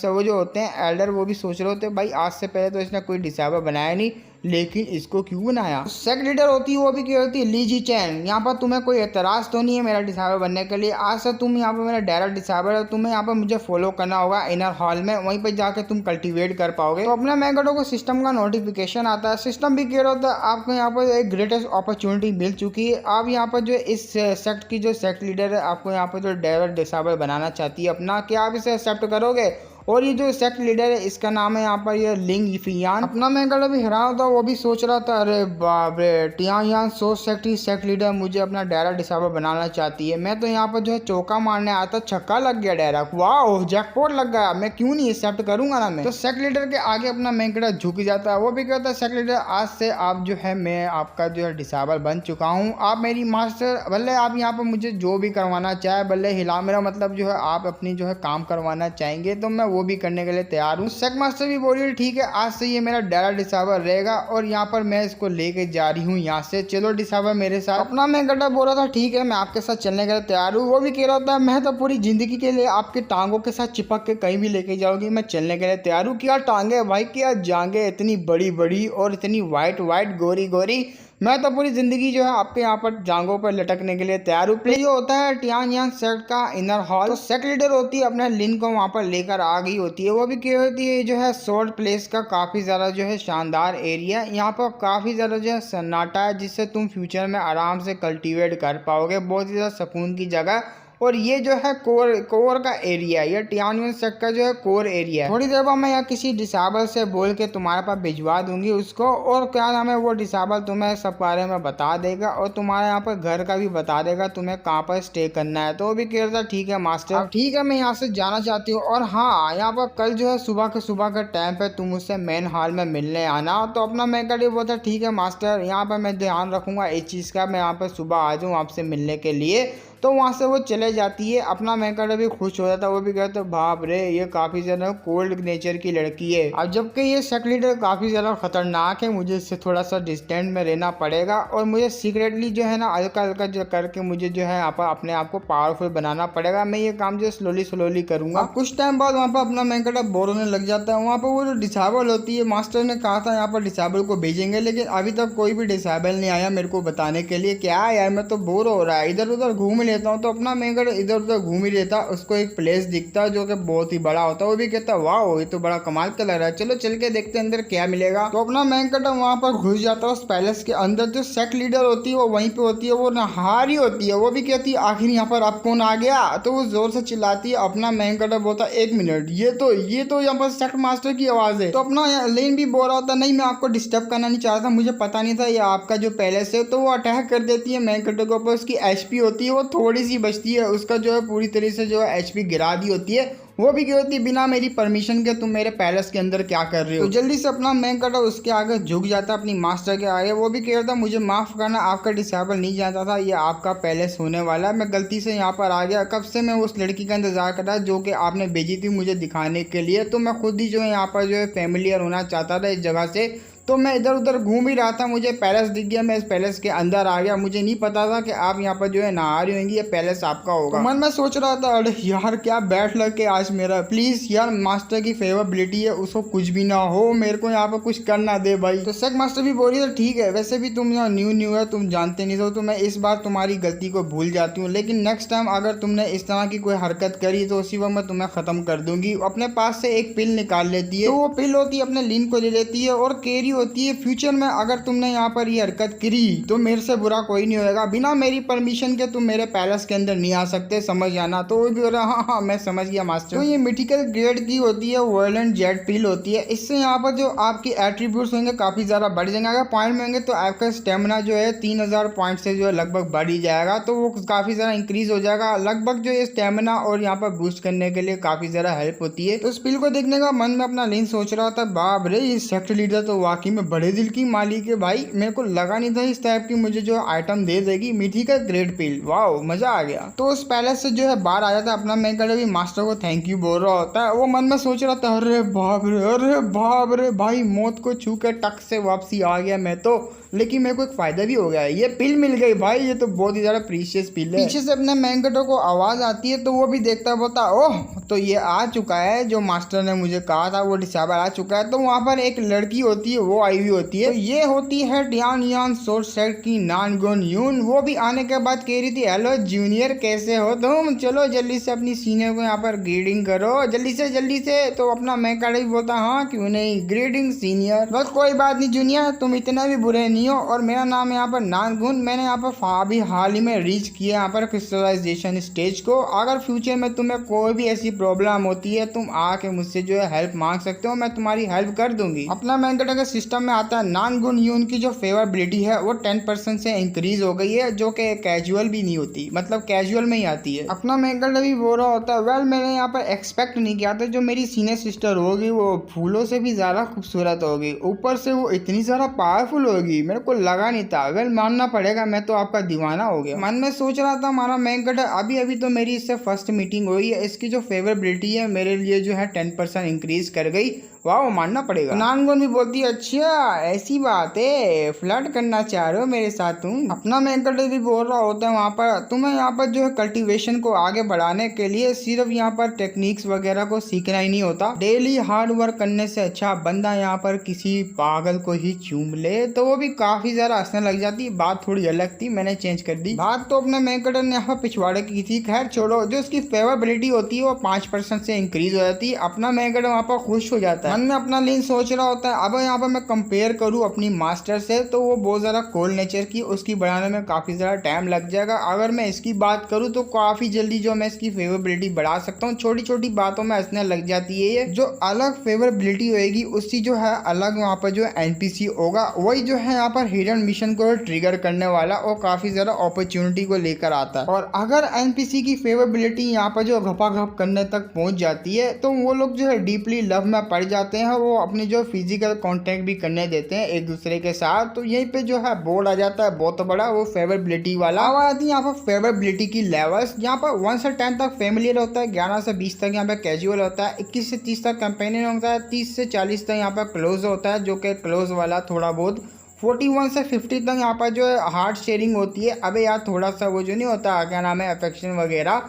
वो जो होते हैं एल्डर वो भी सोच रहे होते हैं भाई आज से पहले तो इसने कोई डिसेबल बनाया नहीं, लेकिन इसको क्यों बनाया। सेक्ट लीडर होती है वो भी क्या होती है ली जी चैन, यहाँ पर तुम्हें कोई एतराज़ तो नहीं है मेरा डिसेबल बनने के लिए, आज से तुम यहाँ पर मेरा डायरेक्ट डिसेबल है, तुम्हें यहाँ पर मुझे फॉलो करना होगा इनर हॉल में, वहीं पर जाकर तुम कल्टीवेट कर पाओगे। तो अपने मैकडो को सिस्टम का नोटिफिकेशन आता है, सिस्टम भी कह रहा होता है आपको यहाँ पर एक ग्रेटेस्ट अपॉर्चुनिटी मिल चुकी है, आप यहाँ पर जो इस सेक्ट की जो सेक्ट लीडर है आपको यहाँ पर जो डायरेक्ट डिसेबल बनाना चाहती है अपना, क्या आप इसे एक्सेप्ट करोगे। और ये जो सेक्ट लीडर है इसका नाम है यहाँ पर ये लिंग यफियान। अपना मेन कैरेक्टर भी हैरान था, वो भी सोच रहा था अरे बाप रे टियान यान सो सेक्ट लीडर मुझे अपना डायरा डिसाइबर बनाना चाहती है। मैं तो यहाँ पर जो है चौका मारने आया था, छक्का लग गया डायरेक्ट, वाह जैकपॉट लग गया, मैं क्यों नहीं एक्सेप्ट करूंगा ना मैं। तो सेक्ट लीडर के आगे अपना मेन कैरेक्टर झुक जाता है, वो भी कहता है सेक्ट लीडर आज से आप जो है मैं आपका जो है डिसाइबर बन चुका हूँ, आप मेरी मास्टर, भले आप यहाँ पर मुझे जो भी करवाना चाहे, भले हिला मेरा मतलब जो है आप अपनी जो है काम करवाना चाहेंगे तो मैं वो भी करने के लिए तैयार हूँ। सेक्ट मास्टर भी बोल रही ठीक है आज से ये मेरा डायरा डिसाइबर रहेगा और यहाँ पर मैं इसको लेके जा रही हूँ यहाँ से, चलो डिसाइबर मेरे साथ। अपना मैं गड्ढा बोल रहा था ठीक है मैं आपके साथ चलने के लिए तैयार हूँ। वो भी कह रहा था मैं तो पूरी जिंदगी के लिए आपके टांगों के साथ चिपक के कहीं भी लेके जाऊंगी, मैं चलने के लिए तैयार हूँ। क्या टांगे भाई, क्या जांगे, इतनी बड़ी बड़ी और इतनी वाइट वाइट गोरी गोरी, मैं तो पूरी जिंदगी जो है आपके यहाँ पर जांगों पर लटकने के लिए तैयार हूँ। प्ले जो होता है टियान यान सेक्ट का इनर हॉल, तो सेक्ट लीडर होती है अपने लिन को वहाँ पर लेकर आ गई होती है। वो भी क्या होती है जो है सोल्ट प्लेस का काफ़ी ज़्यादा जो है शानदार एरिया, यहाँ पर काफ़ी ज़्यादा जो है सन्नाटा है जिससे तुम फ्यूचर में आराम से कल्टीवेट कर पाओगे, बहुत ही ज़्यादा सुकून की जगह। और ये जो है कोर का एरिया, ये टियानवन सेक्ट का जो है कोर एरिया है। थोड़ी देर बाद मैं यहाँ किसी डिसाइबल से बोल के तुम्हारे पास भिजवा दूंगी उसको, और क्या नाम है वो डिसाइबल तुम्हें सब बारे में बता देगा और तुम्हारे यहाँ पर घर का भी बता देगा तुम्हें कहाँ पर स्टे करना है। तो वो भी कह रहा था ठीक है मास्टर, ठीक है मैं यहाँ से जाना चाहती हूँ, और हाँ यहाँ पर कल जो है सुबह का टाइम पे तुम मुझसे मेन हॉल में मिलने आना। तो अपना मैं कर बोलता ठीक है मास्टर, यहाँ पर मैं ध्यान रखूंगा इस चीज़ का, मैं यहाँ पर सुबह आ जाऊँ आपसे मिलने के लिए। तो वहाँ से वो चले जाती है। अपना मैकर भी खुश हो जाता है, वो भी कहता है बाप रे ये काफ़ी ज़्यादा कोल्ड नेचर की लड़की है। अब जबकि ये सेक्ट लीडर काफ़ी ज़्यादा खतरनाक है, मुझे इससे थोड़ा सा डिस्टेंस में रहना पड़ेगा और मुझे सीक्रेटली जो है ना हल्का हल्का जो करके मुझे जो है अपने आप को पावरफुल बनाना पड़ेगा। मैं ये काम जो स्लोली करूँगा। कुछ टाइम बाद वहाँ पर अपना मैकर बोर होने लग जाता है। वहाँ पर वो जो डिसाइबल होती है, मास्टर ने कहा था यहाँ पर डिसाइबल को भेजेंगे, लेकिन अभी तक कोई भी डिसाइबल नहीं आया मेरे को बताने के लिए। क्या यार मैं तो बोर हो रहा है, इधर उधर घूम लेता हूँ। तो अपना मेकर इधर उधर घूम ही लेता, उसको एक प्लेस दिखता जो कि बहुत ही बड़ा होता है। वो भी कहता वाह ये तो बड़ा कमाल का लग रहा है, चलो चल के देखते हैं अंदर क्या मिलेगा। तो अपना मेकर वहां पर घुस जाता है उस पैलेस के अंदर। जो सेक्ट लीडर होती है वो वहीं पे होती है, वो नहा रही होती है। वो भी कहती है आखिर यहाँ पर अब कौन आ गया। तो वो जोर से चिल्लाती है। अपना मेकर बोलता एक मिनट ये तो यहाँ पर सेक्ट मास्टर की आवाज है। तो अपना लेन भी बोल रहा होता नहीं मैं आपको डिस्टर्ब करना नहीं चाहता, मुझे पता नहीं था ये आपका जो पैलेस है। तो वो अटैक कर देती है मेकर के ऊपर। उसकी एचपी होती है वो थोड़ी सी बचती है, उसका जो है पूरी तरह से जो है एचपी गिरा दी होती है। वो भी क्या होती है बिना मेरी परमिशन के तुम मेरे पैलेस के अंदर क्या कर रहे हो। तो जल्दी से अपना मेकर उसके आगे झुक जाता अपनी मास्टर के आगे। वो भी कहता मुझे माफ करना, आपका डिसाइबल नहीं जानता था ये आपका पैलेस होने वाला है, मैं गलती से यहाँ पर आ गया। कब से मैं उस लड़की का इंतजार कर रहा जो कि आपने भेजी थी मुझे दिखाने के लिए। तो मैं खुद ही जो है यहाँ पर जो है फैमिलियर होना चाहता था इस जगह से। तो मैं इधर उधर घूम ही रहा था, मुझे पैलेस दिख गया, मैं इस पैलेस के अंदर आ गया। मुझे नहीं पता था कि आप यहाँ पर जो है नहा रही होंगी, ये पैलेस आपका होगा। तो मन में सोच रहा था अरे यार क्या बैठ लग के आज मेरा, प्लीज यार मास्टर की फेवरेबिलिटी है उसको कुछ भी ना हो, मेरे को यहाँ पर कुछ कर ना दे भाई। तो सेक्ट मास्टर भी बोल रही है ठीक है वैसे भी तुम यहाँ न्यू है, तुम जानते नहीं हो, तो मैं इस बार तुम्हारी गलती को भूल जाती हूँ, लेकिन नेक्स्ट टाइम अगर तुमने इस तरह की कोई हरकत करी तो उसी वक्त मैं तुम्हें खत्म कर दूंगी। अपने पास से एक पिल निकाल लेती है। तो वो पिल होती है अपने लिन को ले लेती है और केरी होती है फ्यूचर में अगर तुमने यहाँ पर ये हरकत करी तो मेरे से बुरा कोई नहीं होगा, बिना मेरी परमिशन के तुम मेरे पैलेस के अंदर नहीं आ सकते, समझ जाना। तो वो भी बोल रहा हाँ मैं समझ गया मास्टर। तो ये मिथिकल ग्रेड की होती है, वायलेंट जेट पिल होती है। इससे यहाँ पर जो आपकी एट्रीब्यूट्स होंगे काफी ज्यादा बढ़ जाएंगे। अगर पॉइंट में होंगे तो आपका स्टेमिना जो है 3000 पॉइंट से जो है लगभग बढ़ ही जाएगा, तो वो काफी ज्यादा इंक्रीज हो जाएगा। लगभग जो ये स्टेमिना और यहाँ पर बूस्ट करने के लिए काफी ज्यादा हेल्प होती है। तो इस पिल को देखने का मन में अपना लिन सोच रहा था बाप रे ये सेक्ट लीडर तो वाकई में बड़े दिल की मालिक है भाई, मेरे को लगा नहीं था इस टाइप की मुझे जो आइटम दे देगी। मिथिकल ग्रेड पिल, वाओ मजा आ गया। तो उस पैलेस से जो है बाहर आ जाता है। अपना मेकर भी मास्टर को थैंक यू बोल रहा होता है। वो मन में सोच रहा था अरे बाप रे भाई मौत को छू के टक से वापसी आ गया मैं तो, लेकिन मेरे को एक फायदा भी हो गया है, ये पिल मिल गई भाई, ये तो बहुत ही ज्यादा प्रीशियस पिल है। पीछे से अपने मैंकटो को आवाज आती है तो वो भी देखता बोलता ओह तो ये आ चुका है जो मास्टर ने मुझे कहा था, वो डिसाइबर आ चुका है। तो वहाँ पर एक लड़की होती है वो आई हुई होती है। तो ये होती है डियान यान सोर्स सेट की नानगुन यून। वो भी आने के बाद कह रही थी हेलो जूनियर कैसे हो तुम, चलो जल्दी से अपनी सीनियर को यहाँ पर ग्रीडिंग करो जल्दी से। तो अपना मैकाडो भी बोलता हाँ क्यों नहीं, ग्रीडिंग सीनियर। बस कोई बात नहीं जूनियर, तुम इतना भी बुरे नहीं हो और मेरा नाम है यहाँ पर नानगुन। मैंने यहाँ पर अभी हाल ही में रीच किया यहाँ पर क्रिस्टलाइजेशन स्टेज को। अगर फ्यूचर में तुम्हें कोई भी ऐसी प्रॉब्लम होती है तुम आके मुझसे जो है हेल्प मांग सकते हो, मैं तुम्हारी हेल्प कर दूंगी। अपना मैकाडो के सिस्टम में आता है नानगुन यून की जो फेवरेबिलिटी है वो 10% से इंक्रीज हो गई है, जो कि कैजुअल भी नहीं होती, मतलब कैजुअल में ही आती है। अपना मैकाडो भी बोल रहा होता है वेल मैंने यहाँ पर एक्सपेक्ट नहीं किया था जो मेरी सीनियर सिस्टर होगी वो फूलों से भी ज्यादा खूबसूरत होगी, ऊपर से वो इतनी ज्यादा पावरफुल होगी, मेरे को लगा नहीं था। वेल मानना पड़ेगा मैं तो आपका दीवाना हो गया। मन में सोच रहा था हमारा मैकाडो अभी तो मेरी इससे फर्स्ट मीटिंग हुई है, इसकी जो फेवरेबिलिटी है मेरे लिए जो है 10% इंक्रीज कर गई, वाह मानना पड़ेगा। नानगुन भी बोलती है अच्छा ऐसी बात है, फ्लर्ट करना चाह रहे हो मेरे साथ तुम। अपना मैकाडो भी बोल रहा होता है वहाँ पर तुम्हें यहाँ पर जो है कल्टीवेशन को आगे बढ़ाने के लिए सिर्फ यहाँ पर टेक्निक्स वगैरह को सीखना ही नहीं होता, डेली हार्ड वर्क करने से अच्छा बंदा यहाँ पर किसी पागल को ही चूम ले। तो वो भी काफी ज्यादा हंसने लग जाती, बात थोड़ी अलग थी मैंने चेंज कर दी। बात तो अपने मैकाडो ने यहाँ पर पिछवाड़े की थी, खैर छोड़ो। जो उसकी फेवरेबिलिटी होती है वो 5% से इंक्रीज हो जाती है। अपना मैकाडो वहाँ पर खुश हो जाता है, मन में अपना लीन सोच रहा होता है अब यहाँ पर मैं कंपेयर करूँ अपनी मास्टर से तो वो बहुत ज़्यादा कोल्ड नेचर की, उसकी बढ़ाने में काफ़ी ज़्यादा टाइम लग जाएगा। अगर मैं इसकी बात करूँ तो काफ़ी जल्दी जो मैं इसकी फेवरेबिलिटी बढ़ा सकता हूँ, छोटी छोटी बातों में हंसने लग जाती है ये। जो अलग फेवरेबिलिटी होएगी उसकी जो है अलग वहाँ पर जो एनपीसी होगा, वही जो है यहाँ पर हिडन मिशन को ट्रिगर करने वाला और काफ़ी ज़्यादा अपॉर्चुनिटी को लेकर आता है। और अगर एनपीसी की फेवरेबिलिटी यहाँ पर जो घपाघप करने तक पहुँच जाती है तो वो लोग जो है डीपली लव में पड़ जाते हैं, वो अपनी जो फिजिकल कांटेक्ट भी करने देते हैं एक दूसरे के साथ। तो यहीं पे जो है बोर्ड आ जाता है बहुत बड़ा, वो फेवरेबिलिटी वाला। अब आती है यहाँ पर फेवरेबिलिटी की लेवल्स। यहाँ पर 1 से 10 तक फेमिलियर होता है, 11 से 20 तक यहाँ पे कैजुअल होता है, 21 से 30 तक कंपेनियन होता है, 30 से 40 तक यहाँ पर क्लोज होता है जो कि क्लोज वाला थोड़ा बहुत, 41 से 50 तक यहाँ पर जो है हार्ट शेयरिंग होती है। अबे यार थोड़ा सा वो जो नहीं होता क्या नाम है अफेक्शन वगैरह।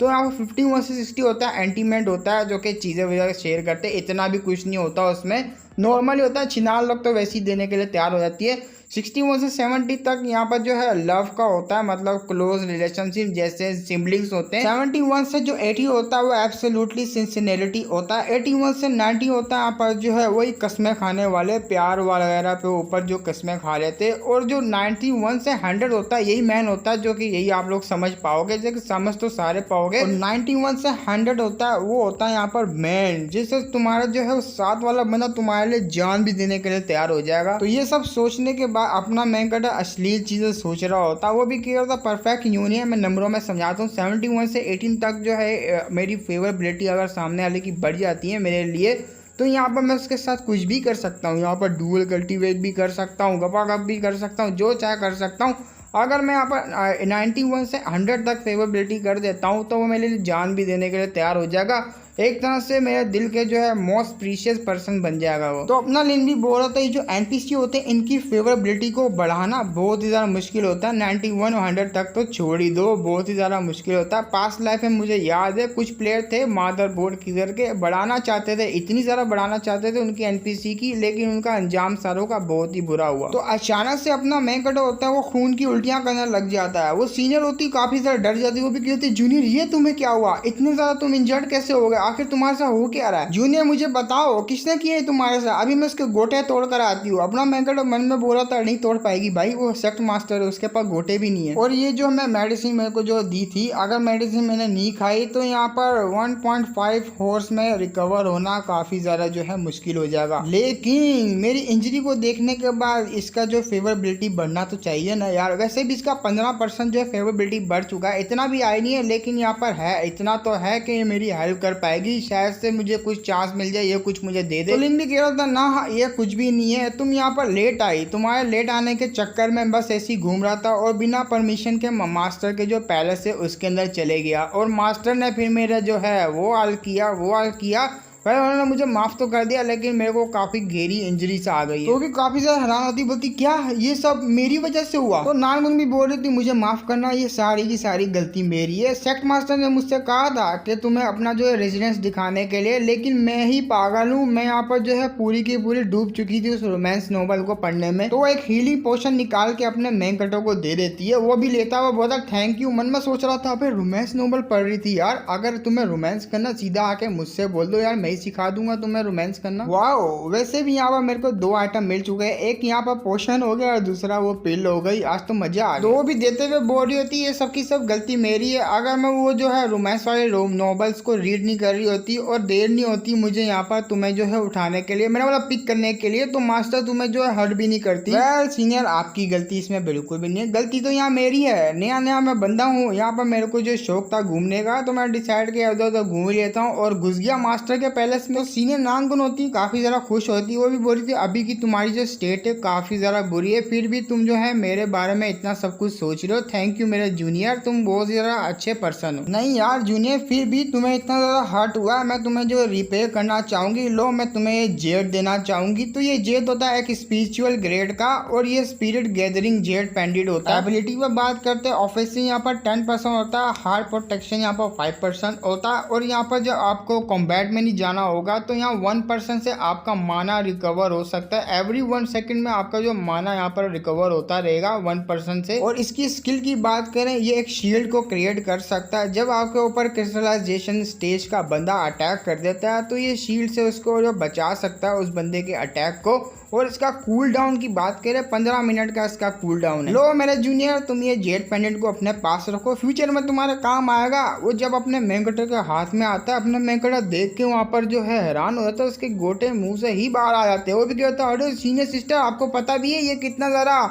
तो यहाँ 51 से 60 होता है एंटीमेंट होता है जो कि चीज़ें वगैरह शेयर करते हैं, इतना भी कुछ नहीं होता उसमें, नॉर्मली होता है। छिनाल लोग तो वैसे ही देने के लिए तैयार हो जाती है। 61 से 70 तक यहाँ पर जो है लव का होता है, मतलब क्लोज रिलेशनशिप जैसे सिबलिंग्स होते हैं। 71 से जो 80 होता है वो एब्सोल्युटली सिंसियरिटी होता है। 81 से 90 होता है यहाँ पर जो है वही कस्में खाने वाले, प्यार वगैरह पे ऊपर जो कस्में खा लेते। और जो 91 से 100 होता है यही मैन होता है, जो कि यही आप लोग समझ पाओगे, जो कि समझ तो सारे पाओगे। और 91 से 100 होता है वो होता है यहाँ पर मैन, जिससे तुम्हारा जो है साथ वाला बंदा तुम्हारे लिए जान भी देने के लिए तैयार हो जाएगा। तो ये सब सोचने के अपना मैकाडो अश्लील चीजें सोच रहा होता, वो भी क्या होता परफेक्ट यूनियन। मैं नंबरों में समझाता हूँ, 71 से 18 तक जो है मेरी फेवरेबिलिटी अगर सामने वाले की बढ़ जाती है मेरे लिए, तो यहाँ पर मैं उसके साथ कुछ भी कर सकता हूँ। यहाँ पर डुअल कल्टीवेट भी कर सकता हूँ, गपागप भी कर सकता हूँ, जो चाहे कर सकता हूँ। अगर मैं यहाँ पर 91 से 100 तक फेवरेबिलिटी कर देता हूँ तो वो मेरे लिए जान भी देने के लिए तैयार हो जाएगा, एक तरह से मेरे दिल के जो है मोस्ट प्रीशियस पर्सन बन जाएगा वो। तो अपना लिन भी बोल रहा था ये जो एनपीसी होते हैं इनकी फेवरेबिलिटी को बढ़ाना बहुत ही ज़्यादा मुश्किल होता है। 91 और 100 तक तो छोड़ ही दो, बहुत ही ज़्यादा मुश्किल होता है। पास्ट लाइफ में मुझे याद है कुछ प्लेयर थे मादर बोर्ड की करके बढ़ाना चाहते थे, इतनी ज़्यादा बढ़ाना चाहते थे उनकी एनपीसी की, लेकिन उनका अंजाम सारों का बहुत ही बुरा हुआ। तो अचानक से अपना मैकाडो होता है वो खून की उल्टियाँ करने लग जाता है। वो सीनियर होती काफ़ी ज़्यादा डर जाती, वो भी कहती जूनियर ये तुम्हें क्या हुआ, इतने ज़्यादा तुम इंजर्ड कैसे हो गए, आखिर तुम्हारे साथ हो क्या रहा है, जूनियर मुझे बताओ किसने किया है तुम्हारे साथ, अभी मैं उसके गोटे तोड़ कर आती हूँ। अपना मैकाडो मन में बोला था नहीं तोड़ पाएगी भाई, वो सेक्ट मास्टर है, उसके पास गोटे भी नहीं है। और ये जो मैं मेडिसिन मेरे को जो दी थी, अगर मेडिसिन मैंने नहीं खाई तो यहाँ पर 1.5 हॉर्स में रिकवर होना काफी ज्यादा जो है मुश्किल हो जाएगा। लेकिन मेरी इंजरी को देखने के बाद इसका जो फेवरेबिलिटी बढ़ना तो चाहिए ना यार। वैसे भी इसका 15% जो है फेवरेबिलिटी बढ़ चुका है, इतना भी आई नहीं है लेकिन यहाँ पर है, इतना तो है कि मेरी हेल्प कर पाएगी, शायद से मुझे कुछ चांस मिल जाए, ये कुछ मुझे दे दे। तो लिन भी कह रहा था ना ये कुछ भी नहीं है, तुम यहाँ पर लेट आई, तुम्हारे लेट आने के चक्कर में बस ऐसे ही घूम रहा था और बिना परमिशन के मास्टर के जो पैलेस है उसके अंदर चले गया और मास्टर ने फिर मेरा जो है वो हाल किया पर उन्होंने मुझे माफ तो कर दिया, लेकिन मेरे को काफी गहरी इंजरी से आ गई है। तो भी काफी ज्यादा हैरान होती, बोलती क्या ये सब मेरी वजह से हुआ? तो नानगुन भी बोल रही थी मुझे माफ करना, ये सारी की सारी गलती मेरी है। सेक्ट मास्टर ने मुझसे कहा था कि तुम्हें अपना जो है रेजिडेंस दिखाने के लिए, लेकिन मैं ही पागल हूँ। मैं यहाँ पर जो है पूरी की पूरी डूब चुकी थी उस रोमांस नोवेल को पढ़ने में। तो एक हीलिंग पोशन निकाल के अपने मेन कैरेक्टर को दे देती है, वो भी लेता हुआ बोलता थैंक यू। मन में सोच रहा था अबे रोमांस नोवेल पढ़ रही थी यार, अगर तुम्हें रोमांस करना सीधा आके मुझसे बोल दो यार, मैं ही सिखा दूंगा तुम्हें रोमांस करना। वाओ, वैसे भी यहाँ पर मेरे को 2 आइटम मिल चुके हैं, एक यहाँ पर पोशन हो गया और दूसरा वो पिल हो गई। आज तो मजा आ गया। 2 भी देते हुए बोल रही होती है सब की सब गलती मेरी है। अगर मैं वो जो है रोमांस वाले नॉवेल्स को रीड नहीं कर रही होती और देर नहीं होती मुझे यहाँ पर तुम्हें जो है उठाने के लिए, मैंने बोला पिक करने के लिए, तो मास्टर तुम्हें जो है हर्ट भी नहीं करती। वेल सीनियर, आपकी गलती इसमें बिल्कुल भी नहीं है, गलती तो यहाँ मेरी है। नया नया मैं बंदा हूँ यहाँ पर, मेरे को जो शौक था घूमने का, तो मैं डिसाइड किया उधर उधर घूम लेता हूँ और घुस गया मास्टर के पैलेस में। तो सीनियर नानगुन होती काफी ज्यादा खुश होती, वो भी बोल रही थी अभी की तुम्हारी जो स्टेट है काफी ज्यादा बुरी है, फिर भी तुम जो है मेरे बारे में इतना सब कुछ सोच रहे हो। थैंक यू मेरे जूनियर, तुम बहुत ज्यादा अच्छे पर्सन हो। नहीं यार जूनियर, फिर भी तुम्हें इतना ज्यादा हर्ट हुआ, मैं तुम्हें जो रिपेयर करना चाहूंगी। लो मैं तुम्हें ये जेड देना चाहूंगी। तो ये जेड होता है एक स्पिरिचुअल ग्रेड का, और ये स्पिरिट गैदरिंग जेड पेंडेंट होता है। एबिलिटी पर बात करते हैं, ऑफिसिंग यहाँ पर 10% होता है, हार्ट प्रोटेक्शन यहाँ पर 5% होता है, और यहाँ पर जब आपको कॉम्बैट में नहीं जाना होगा तो यहाँ 1% से आपका माना रिकवर हो सकता है। एवरी 1 सेकंड में आपका जो माना यहाँ पर रिकवर होता रहेगा 1% से। और इसकी स्किल की बात करें, ये एक शील्ड को क्रिएट कर सकता है। जब आपके ऊपर क्रिस्टलाइजेशन स्टेज का बंदा अटैक कर देता है तो ये शील्ड से उसको जो बचा सकता है उस बंदे के अटैक को। और इसका कूल डाउन की बात करें, 15 मिनट का इसका कूल डाउन है। लो मेरे जूनियर, तुम ये जेड पेंडेंट को अपने पास रखो, फ्यूचर में तुम्हारे काम आएगा। वो जब अपने मैंकटर के हाथ में आता है, अपने मैंकटर देख के वहाँ पर जो है हैरान हो जाता है, उसके गोटे मुंह से ही बाहर आ जाते हैं। वो भी कहता है अरे सीनियर सिस्टर, आपको पता भी है ये कितना ज़रा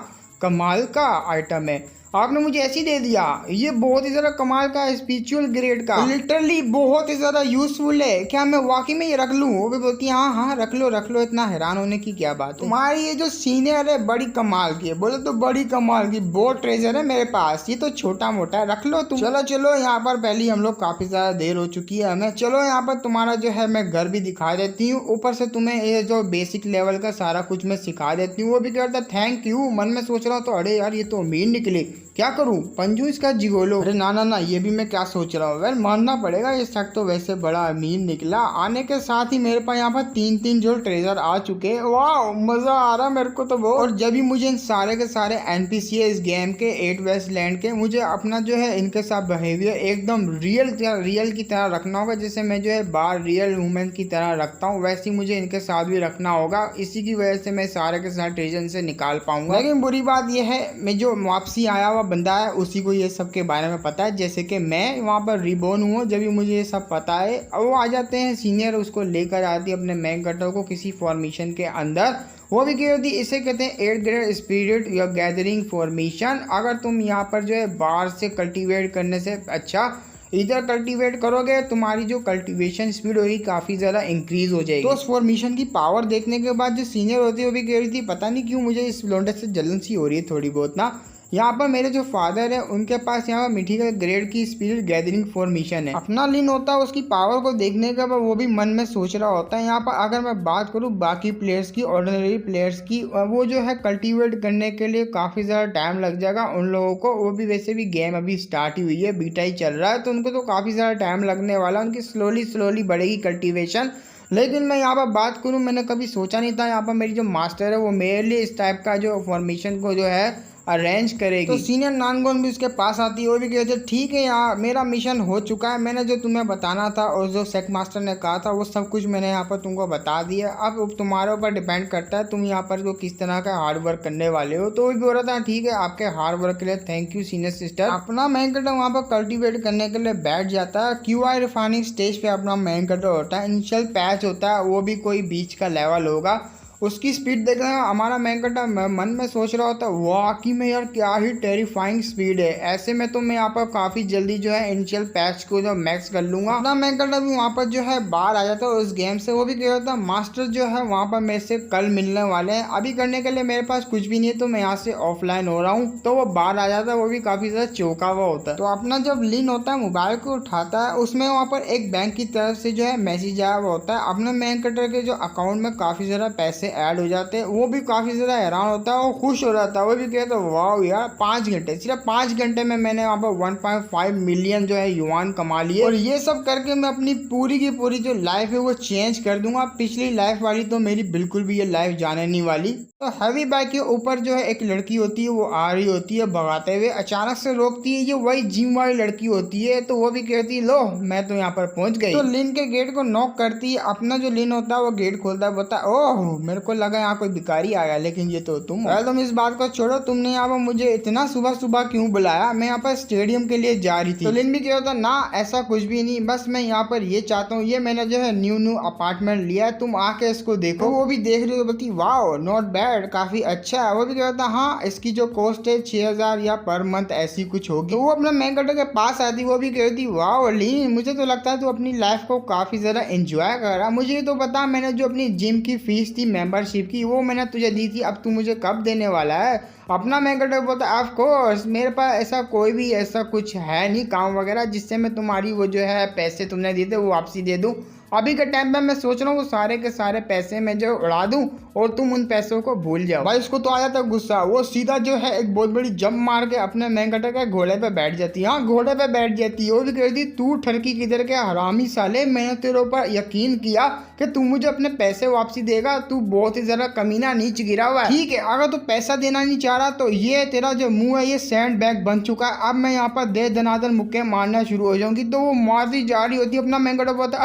कमाल का आइटम है, आपने मुझे ऐसी दे दिया। ये बहुत ही ज़्यादा कमाल का स्पिरिचुअल ग्रेड का, लिटरली बहुत ही ज़्यादा यूजफुल है। क्या मैं वाकई में ये रख लूँ? वो भी बोलती है हाँ हाँ रख लो, इतना हैरान होने की क्या बात है। तुम्हारी ये जो सीनियर है बड़ी कमाल की है। बोले तो बड़ी कमाल की, बहुत ट्रेजर है मेरे पास, ये तो छोटा मोटा है, रख लो तुम। चलो यहाँ पर पहले हम लोग काफ़ी ज़्यादा देर हो चुकी है हमें। चलो यहाँ पर तुम्हारा जो है मैं घर भी दिखा देती हूँ, ऊपर से तुम्हें ये जो बेसिक लेवल का सारा कुछ मैं सिखा देती हूँ। वो भी कहता थैंक यू। मन में सोच रहा हूँ तो अरे यार ये तो अमीर निकले, क्या करूं, पंजू इसका जिगोलो। अरे ना ये भी मैं क्या सोच रहा हूँ। वेल मानना पड़ेगा ये शख्स तो वैसे बड़ा अमीर निकला। आने के साथ ही मेरे पास यहाँ पर 3 जो ट्रेजर आ चुके हैं। वाह मजा आ रहा मेरे को तो वो। और जब भी मुझे इन सारे के सारे एनपीसी है इस गेम के 8 वेस्ट लैंड के, मुझे अपना जो है इनके साथ बिहेवियर एकदम रियल की तरह रखना होगा। जैसे मैं जो है बार रियल वुमेन की तरह रखता हूँ, वैसे ही मुझे इनके साथ भी रखना होगा। इसी की वजह से मैं सारे के सारे ट्रेजर से निकाल पाऊंगा। लेकिन बुरी बात यह है, मैं जो वापसी आया हुआ बंदा है उसी को ये सब के बारे में पता है। जैसे कि मैं वहाँ पर रिबोन हूँ, जब भी मुझे ये सब पता है। अब वो आ जाते हैं सीनियर, उसको लेकर आती है अपने मैन कटर को किसी फॉर्मेशन के अंदर। वो भी क्या होती है, इसे कहते हैं 8 ग्रेड स्पिरिट या गैदरिंग फॉर्मेशन। अगर तुम यहाँ पर जो है बाहर से कल्टीवेट करने से अच्छा इधर कल्टीवेट करोगे, तुम्हारी जो कल्टीवेशन स्पीड होगी काफ़ी ज़्यादा इंक्रीज हो जाएगी। तो उस फॉर्मेशन की पावर देखने के बाद जो सीनियर होती है वो भी कह रही थी पता नहीं क्यों मुझे इस लोंडे से जलन सी हो रही है थोड़ी बहुत ना। यहाँ पर मेरे जो फादर है उनके पास यहाँ पर मिठी का ग्रेड की स्पिरिट गैदरिंग फॉर्मेशन है। अपना लिन होता है, उसकी पावर को देखने के बाद वो भी मन में सोच रहा होता है। यहाँ पर अगर मैं बात करूँ बाकी प्लेयर्स की, ऑर्डिनरी प्लेयर्स की, वो जो है कल्टीवेट करने के लिए काफ़ी ज़्यादा टाइम लग जाएगा उन लोगों को। वो भी वैसे भी गेम अभी स्टार्ट ही हुई है, बीटा ही चल रहा है, तो उनको तो काफ़ी ज़्यादा टाइम लगने वाला है। उनकी स्लोली बढ़ेगी कल्टीवेशन। लेकिन मैं यहाँ पर बात करूँ, मैंने कभी सोचा नहीं था यहाँ पर मेरी जो मास्टर है वो मेरे लिए इस टाइप का जो फॉर्मेशन को जो है अरेंज करेगी। तो सीनियर नानगोन भी उसके पास आती है। वो भी कहते ठीक है यार, मेरा मिशन हो चुका है, मैंने जो तुम्हें बताना था और जो सेक्ट मास्टर ने कहा था वो सब कुछ मैंने यहाँ पर तुमको बता दिया। अब तुम्हारे ऊपर डिपेंड करता है तुम यहाँ पर जो किस तरह का हार्ड वर्क करने वाले हो। तो वो भी बोल रहा था ठीक है, आपके हार्ड वर्क के लिए थैंक यू सीनियर सिस्टर। अपना मैन कटर वहाँ पर कल्टिवेट करने के लिए बैठ जाता है। QI रिफाइनिंग स्टेज पे अपना मैन कटर होता है। इनिशियल पैच होता है, वो भी कोई बीच का लेवल होगा। उसकी स्पीड देख रहे हैं, हमारा मैंकटा मन में सोच रहा होता है वाकई में यार क्या ही टेरिफाइंग स्पीड है। ऐसे में तो मैं यहाँ पर काफ़ी जल्दी जो है इनिशियल पैच को जो मैक्स कर लूँगा। अपना मैंकटा भी वहाँ पर जो है बाहर आ जाता है उस गेम से। वो भी कह रहा था मास्टर जो है वहाँ पर मेरे से कल मिलने वाले हैं, अभी करने के लिए मेरे पास कुछ भी नहीं है, तो मैं यहाँ से ऑफलाइन हो रहा हूँ। तो वो बाहर आ जाता है, वो भी काफ़ी ज़्यादा चौंका हुआ होता है। तो अपना जब लिन होता है मोबाइल को उठाता है, उसमें वहाँ पर एक बैंक की तरफ से जो है मैसेज आया हुआ होता है। अपने मैंकटर के जो अकाउंट में काफ़ी ज़्यादा पैसे ऐड हो जाते हैं। वो भी काफ़ी ज़्यादा हैरान होता है और खुश हो जाता है। वो भी कहता है वाह यार 5 घंटे, सिर्फ 5 घंटे में मैंने वहाँ पर 1.5 मिलियन जो है युआन कमा लिए, और ये सब करके मैं अपनी पूरी की पूरी जो लाइफ है वो चेंज कर दूंगा। पिछली लाइफ वाली तो मेरी बिल्कुल भी ये लाइफ जाने नहीं वाली। तो हैवी बाइक के ऊपर जो है एक लड़की होती है, वो आ रही होती है भगाते हुए, अचानक से रोकती है। ये वही जिम वाली लड़की होती है। तो वो भी कहती है लो मैं तो यहाँ पर पहुंच गई। तो लिन के गेट को नॉक करती है। अपना जो लिन होता है वो गेट खोलता है, बोलता है ओह मेरे को लगा यहाँ कोई भिखारी आया, लेकिन ये तो तुम हो। तुम इस बात को छोड़ो, तुमने यहाँ पर मुझे इतना सुबह सुबह क्यों बुलाया? मैं यहाँ पर स्टेडियम के लिए जा रही थी। तो लिन भी क्या होता ना ऐसा कुछ भी नहीं, बस मैं यहाँ पर ये चाहता हूँ, ये मैंने जो है न्यू अपार्टमेंट लिया है, तुम आके इसको देखो। तो वो भी देख रही हो, बोलती वाह नॉट बैड, काफी अच्छा है। वो भी क्या होता हाँ इसकी जो कॉस्ट है 6000 या पर मंथ ऐसी कुछ होगी। तो वो अपने मैंकटर के पास आती, वो भी कहती वाह लिन मुझे तो लगता है तू अपनी लाइफ को काफी ज्यादा एंजॉय कर रहा। मुझे तो बता मैंने जो अपनी जिम की फीस थी मेंबरशिप की वो मैंने तुझे दी थी, अब तू मुझे कब देने वाला है? अपना मैंकटर बोलता ऑफ कोर्स मेरे पास ऐसा कोई भी ऐसा कुछ है नहीं काम वगैरह जिससे मैं तुम्हारी वो जो है पैसे तुमने दिए थे वो वापसी दे दूं। अभी के टाइम पे मैं सोच रहा हूँ वो सारे के सारे पैसे मैं जो उड़ा दूं और तुम उन पैसों को भूल जाओ। भाई उसको तो आ जाता गुस्सा, वो सीधा जो है एक बहुत बड़ी जंप मार के अपने मैंकटर के घोड़े पे बैठ जाती है। हाँ घोड़े पे बैठ जाती है। वो भी कहती तू ठरकी किधर के हरामी साले, मैंने तेरे ऊपर यकीन किया कि तू मुझे अपने पैसे वापसी देगा, तू बहुत ही ज्यादा कमीना नीच गिरा हुआ है। ठीक है अगर तू पैसा देना नहीं चाह रहा तो ये तेरा जो मुंह है ये सैंड बैग बन चुका है, अब मैं यहाँ पर दे दनादन मुक्के मारना शुरू हो जाऊंगी। तो वो मारती जा रही होती है। अपना मैंकटर बोलता है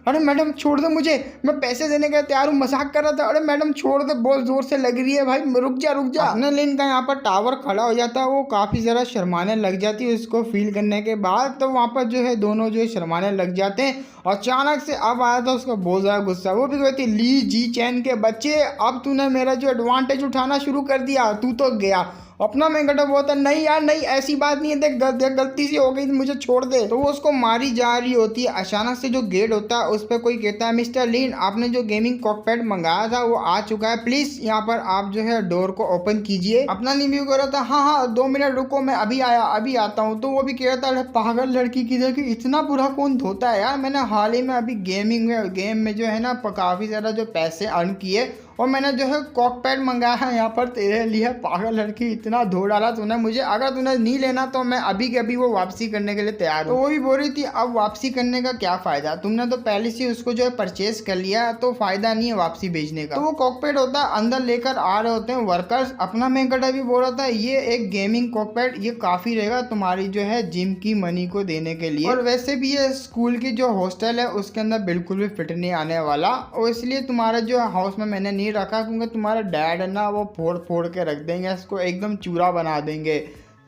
अरे मैडम छोड़ दो मुझे, मैं पैसे देने का तैयार हूँ, मजाक कर रहा था। अरे मैडम छोड़ दो, बहुत जोर से लग रही है भाई, रुक जा। अपने लिन का यहाँ पर टावर खड़ा हो जाता है, वो काफी जरा शर्माने लग जाती है उसको फील करने के बाद। तो वहाँ पर जो है दोनों जो है शर्माने लग जाते हैं। अचानक से अब आया था उसका बहुत ज्यादा गुस्सा। वो भी कहती ली जी चैन के बच्चे, अब तूने मेरा जो एडवांटेज उठाना शुरू कर दिया, तू तो गया। अपना मैंकटर बोलता है नहीं यार नहीं ऐसी बात नहीं है, देख गलती से हो गई, मुझे छोड़ दे। तो वो उसको मारी जा रही होती है। अचानक से जो गेट होता है उस पर कोई कहता है मिस्टर लिन आपने जो गेमिंग कॉकपैड मंगाया था वो आ चुका है, प्लीज यहाँ पर आप जो है डोर को ओपन कीजिए। अपना रिव्यू कर रहा था हाँ 2 मिनट रुको मैं अभी आता हूँ। तो वो भी कह रहा था पागल लड़की किधर की, इतना बुरा कौन धोता है यार, मैंने हाल ही में अभी गेम में जो है ना काफी ज्यादा जो पैसे अर्न किए और मैंने जो है कॉकपैड मंगाया है यहाँ पर तेरे लिए। पागल लड़की इतना धो डाला तूने मुझे, अगर तूने नहीं लेना तो मैं अभी के अभी वो वापसी करने के लिए तैयार हूँ। तो वो भी बोल रही थी अब वापसी करने का क्या फायदा, तुमने तो पहले से उसको जो है परचेज कर लिया तो फायदा नहीं है वापसी भेजने का। तो वो कॉकपैड होता है अंदर लेकर आ रहे होते हैं वर्कर्स। अपना मैंकटर भी बोल रहा था ये एक गेमिंग कॉकपैड ये काफी रहेगा तुम्हारी जो है जिम की मनी को देने के लिए, और वैसे भी ये स्कूल की जो हॉस्टल है उसके अंदर बिल्कुल भी फिट नहीं आने वाला, और इसलिए तुम्हारा जो हाउस में मैंने नहीं रखा क्योंकि तुम्हारा डैड है ना वो फोड़ के रख देंगे, इसको एकदम चूरा बना देंगे।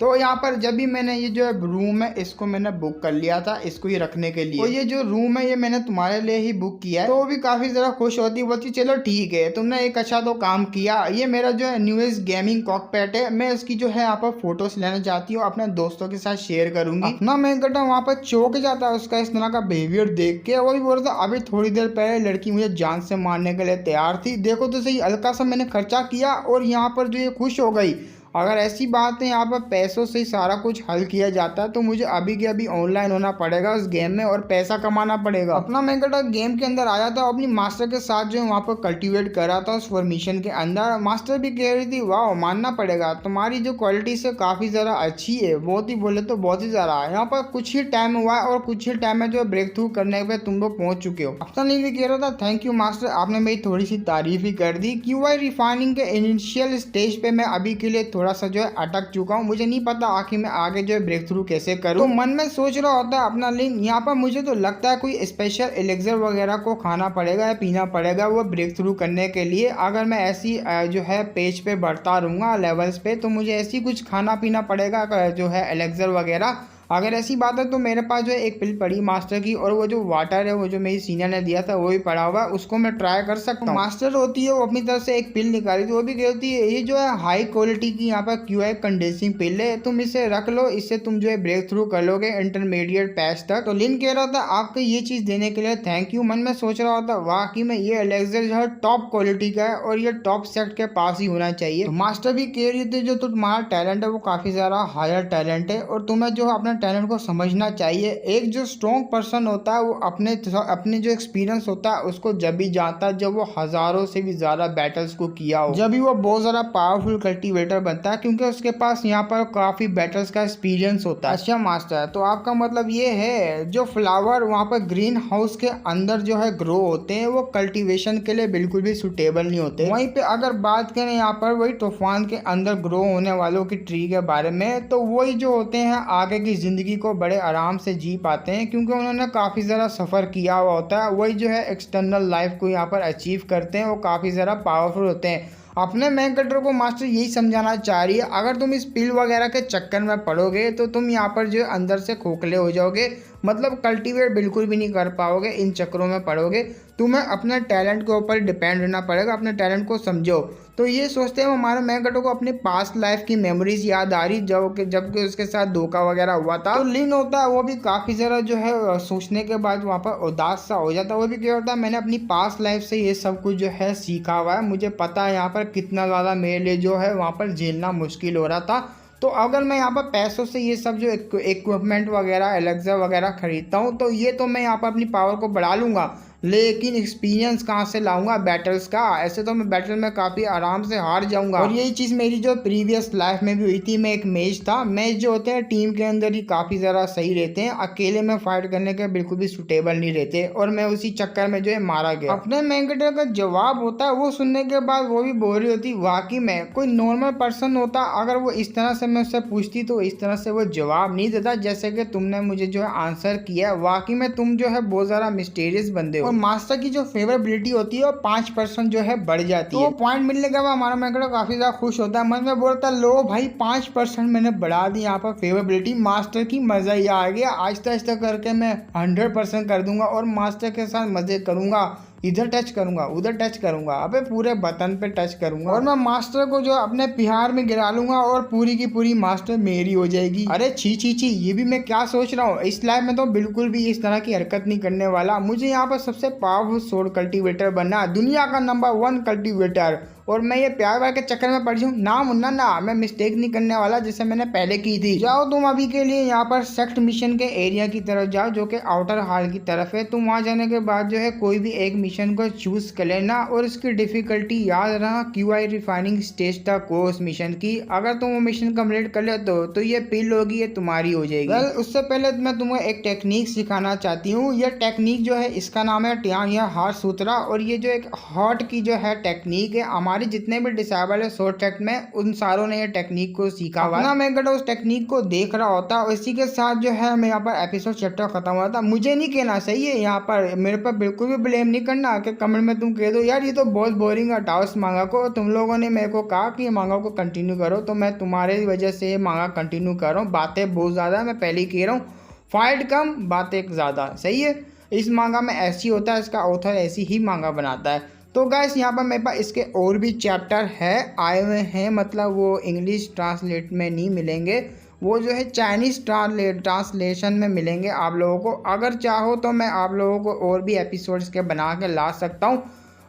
तो यहाँ पर जब भी मैंने ये जो रूम है इसको मैंने बुक कर लिया था इसको ही रखने के लिए, और ये जो रूम है ये मैंने तुम्हारे लिए ही बुक किया है। तो वो भी काफी जरा खुश होती, बोलती चलो ठीक है तुमने एक अच्छा तो काम किया। ये मेरा जो है न्यूएस्ट गेमिंग कॉकपैड है, मैं इसकी जो है यहाँ पर फोटोज लेना चाहती हूँ, अपने दोस्तों के साथ शेयर करूंगी। अपना मैंकटर वहाँ पर चौंक जाता है उसका इस तरह का बिहेवियर देख के। वो भी बोल रहा था अभी थोड़ी देर पहले लड़की मुझे जान से मारने के लिए तैयार थी, देखो तो सही हल्का सा मैंने खर्चा किया और यहाँ पर जो ये खुश हो गई। अगर ऐसी बात है यहाँ पर पैसों से ही सारा कुछ हल किया जाता है तो मुझे अभी के अभी ऑनलाइन होना पड़ेगा उस गेम में और पैसा कमाना पड़ेगा। अपना मैंकटर गेम के अंदर आया था, अपनी मास्टर के साथ जो है वहाँ पर कल्टीवेट कर रहा था उस फॉर्मेशन के अंदर। मास्टर भी कह रही थी वाह मानना पड़ेगा तुम्हारी जो क्वालिटी से काफ़ी ज़्यादा अच्छी है, बहुत ही बोले तो बहुत ही ज़्यादा। यहाँ पर कुछ ही टाइम हुआ है और कुछ ही टाइम में जो ब्रेक थ्रू करने पर तुम लोग पहुँच चुके हो। अपना नहीं भी कह रहा था थैंक यू मास्टर, आपने मेरी थोड़ी सी तारीफ ही कर दी। क्यूआई रिफाइनिंग के इनिशियल स्टेज पे मैं अभी के लिए थोड़ा सा जो है अटक चुका हूँ, मुझे नहीं पता आखिर मैं आगे जो है ब्रेक थ्रू कैसे करूँ। तो मन में सोच रहा होता है अपना लिन यहाँ पर मुझे तो लगता है कोई स्पेशल एलेक्सर वगैरह को खाना पड़ेगा या पीना पड़ेगा वो ब्रेक थ्रू करने के लिए। अगर मैं ऐसी जो है पेज पे बढ़ता रहूँगा लेवल्स पे तो मुझे ऐसी कुछ खाना पीना पड़ेगा जो है एलेक्सर वगैरह। अगर ऐसी बात है तो मेरे पास जो है एक पिल पड़ी मास्टर की, और वो जो वाटर है वो जो मेरी सीनियर ने दिया था वो भी पड़ा हुआ है, उसको मैं ट्राई कर सकता हूँ। मास्टर होती है वो अपनी तरफ से एक पिल निकाली थी, वो भी कहती है ये जो है हाई क्वालिटी की यहाँ पर QI कंडेंसिंग पिल है, तुम इसे रख लो, इससे तुम जो है ब्रेक थ्रू कर लोगे इंटरमीडिएट पैच तक। तो लिन कह रहा था आपको ये चीज़ देने के लिए थैंक यू। मन में सोच रहा होता वाकई में ये एलेक्सर जो है टॉप क्वालिटी का है और ये टॉप सेट के पास ही होना चाहिए। तो मास्टर भी कह रही थी जो तुम्हारा टैलेंट है वो काफ़ी ज़्यादा हायर टैलेंट है और तुम्हें जो अपने टैलेंट को समझना चाहिए। एक जो स्ट्रॉन्ग पर्सन होता है वो अपने जो एक्सपीरियंस होता है उसको जब भी जानता है जब वो हज़ारों से भी ज़्यादा बैटल्स को किया हो, जब भी वो बहुत ज़्यादा पावरफुल कल्टीवेटर बनता है क्योंकि उसके पास यहाँ पर काफ़ी बैटल्स का एक्सपीरियंस होता है। अच्छा मास्टर, तो आपका मतलब ये है जो फ्लावर वहाँ पर ग्रीन हाउस के अंदर जो है ग्रो होते हैं वो कल्टीवेशन के लिए बिल्कुल भी सुटेबल नहीं होते। वहीं पे अगर बात करें यहाँ पर वही तूफान के अंदर ग्रो होने वालों की ट्री के बारे में, तो वही जो होते हैं आगे की ज़िंदगी को बड़े आराम से जी पाते हैं क्योंकि उन्होंने काफ़ी ज़्यादा सफ़र किया हुआ होता है। वही जो है एक्सटर्नल लाइफ को यहाँ पर अचीव करते हैं, वो काफ़ी ज़्यादा पावरफुल होते हैं। अपने मेन कैरेक्टर को मास्टर यही समझाना चाह रही है अगर तुम इस पिल वगैरह के चक्कर में पड़ोगे तो तुम यहाँ पर जो है अंदर से खोखले हो जाओगे, मतलब कल्टीवेट बिल्कुल भी नहीं कर पाओगे, इन चक्करों में पड़ोगे। तुम्हें अपने टैलेंट के ऊपर डिपेंड रहना पड़ेगा, अपने टैलेंट को समझो। तो ये सोचते हैं हमारे मेन कैरेक्टर को अपनी पास्ट लाइफ की मेमोरीज याद आ रही जबकि उसके साथ धोखा वगैरह हुआ था। तो लिन होता है वो भी काफ़ी ज़्यादा जो है सोचने के बाद वहाँ पर उदास सा हो जाता है। वो भी क्या होता है मैंने अपनी पास्ट लाइफ से ये सब कुछ जो है सीखा हुआ है, मुझे पता है यहाँ पर कितना ज़्यादा मेरे लिए जो है वहाँ पर झेलना मुश्किल हो रहा था। तो अगर मैं यहाँ पर पैसों से ये सब जो इक्विपमेंट वगैरह एलेक्सा वगैरह खरीदता हूँ तो ये तो मैं यहाँ पर अपनी पावर को बढ़ा लूँगा, लेकिन एक्सपीरियंस कहाँ से लाऊंगा बैटल्स का? ऐसे तो मैं बैटल में काफ़ी आराम से हार जाऊंगा। और यही चीज़ मेरी जो प्रीवियस लाइफ में भी हुई थी। मैं एक मेज था, मेज जो होते हैं टीम के अंदर ही काफ़ी ज़्यादा सही रहते हैं, अकेले में फाइट करने के बिल्कुल भी सुटेबल नहीं रहते और मैं उसी चक्कर में जो है मारा गया। अपने मेन कैरेक्टर का जवाब होता है वो सुनने के बाद वो भी बोल रही होती वाकई में कोई नॉर्मल पर्सन होता अगर वो इस तरह से मैं उससे पूछती तो इस तरह से वो जवाब नहीं देता जैसे कि तुमने मुझे जो है आंसर किया। वाकई में तुम जो है बहुत ज़्यादा मिस्टीरियस बंदे हो। और मास्टर की जो फेवरेबिलिटी होती है वो 5% जो है बढ़ जाती है। तो पॉइंट मिलने के बाद हमारा मेन कैरेक्टर काफी ज्यादा खुश होता है, मन में बोलता है लो भाई 5% मैंने बढ़ा दी यहाँ पर फेवरेबिलिटी, मास्टर की मजा ही आ गया। आहिस्ता आहिस्ता करके मैं 100% कर दूंगा और मास्टर के साथ मजे करूंगा, इधर टच करूंगा उधर टच करूंगा, अबे पूरे बटन पे टच करूंगा और मैं मास्टर को जो अपने बिहार में गिरा लूंगा और पूरी की पूरी मास्टर मेरी हो जाएगी। अरे छी छी छी, ये भी मैं क्या सोच रहा हूँ, इस लाइफ में तो बिल्कुल भी इस तरह की हरकत नहीं करने वाला। मुझे यहाँ पर सबसे पावरफुल सोर्ड कल्टीवेटर बनना, दुनिया का नंबर 1 कल्टीवेटर। और मैं ये प्यार व्यार के चक्कर में पड़ जाऊँ ना मुन्ना ना, मैं मिस्टेक नहीं करने वाला जैसे मैंने पहले की थी। जाओ तुम अभी के लिए यहाँ पर सेक्ट मिशन के एरिया की तरफ जाओ जो कि आउटर हॉल की तरफ है। तुम वहाँ जाने के बाद जो है कोई भी एक मिशन को चूज कर लेना और उसकी डिफिकल्टी याद रहा QI रिफाइनिंग स्टेज तक हो उस मिशन की। अगर तुम वो मिशन कम्प्लीट कर लेते हो तो ये पिल होगी, ये तुम्हारी हो जाएगी। वेल उससे पहले मैं तुम्हें एक टेक्निक सिखाना चाहती हूँ। यह टेक्निक जो है इसका नाम है ट्यांग या हाथ सूत्रा, और ये जो एक हॉट की जो है टेक्निक है, हमारे जितने भी डिसेबल है शॉर्ट ट्रैक में उन सारों ने ये टेक्निक को सीखा हुआ है। मैं उस टेक्निक को देख रहा होता और इसी के साथ जो है मैं यहाँ पर एपिसोड चैप्टर खत्म हुआ था। मुझे नहीं कहना सही है यहाँ पर, मेरे पर बिल्कुल भी ब्लेम नहीं करना कि कमेंट में तुम कह दो यार ये तो बहुत बोरिंग है, हटाओ इस मांगा को। तुम लोगों ने मेरे को कहा कि ये मांगा को कंटिन्यू करो तो मैं तुम्हारे वजह से ये मांगा कंटिन्यू कर रहा हूँ। बातें बहुत ज़्यादा, मैं पहले ही कह रहा हूँ, फाइट कम बातें ज़्यादा, सही है। इस मांगा में ऐसी होता है, इसका ऑथर ऐसी ही मांगा बनाता है। तो गाइस यहाँ पर मेरे पास इसके और भी चैप्टर है आए हुए हैं, मतलब वो इंग्लिश ट्रांसलेट में नहीं मिलेंगे, वो जो है चाइनीज़ ट्रांसलेशन में मिलेंगे आप लोगों को। अगर चाहो तो मैं आप लोगों को और भी एपिसोड्स के बना के ला सकता हूँ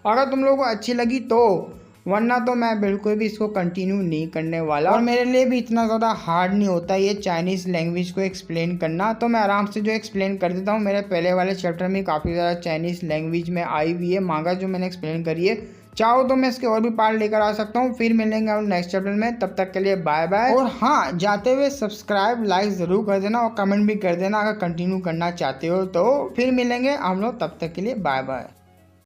अगर तुम लोगों को अच्छी लगी तो, वरना तो मैं बिल्कुल भी इसको कंटिन्यू नहीं करने वाला। और मेरे लिए भी इतना ज़्यादा हार्ड नहीं होता ये चाइनीज़ लैंग्वेज को एक्सप्लेन करना, तो मैं आराम से जो एक्सप्लेन कर देता हूँ। मेरे पहले वाले चैप्टर में काफ़ी ज़्यादा चाइनीज़ लैंग्वेज में आई हुई है मांगा जो मैंने एक्सप्लेन करी है। चाहो तो मैं इसके और भी पार्ट लेकर आ सकता हूँ। फिर मिलेंगे हम नेक्स्ट चैप्टर में, तब तक के लिए बाय बाय। और हाँ, जाते हुए सब्सक्राइब लाइक ज़रूर कर देना और कमेंट भी कर देना अगर कंटिन्यू करना चाहते हो तो। फिर मिलेंगे हम लोग, तब तक के लिए बाय बाय।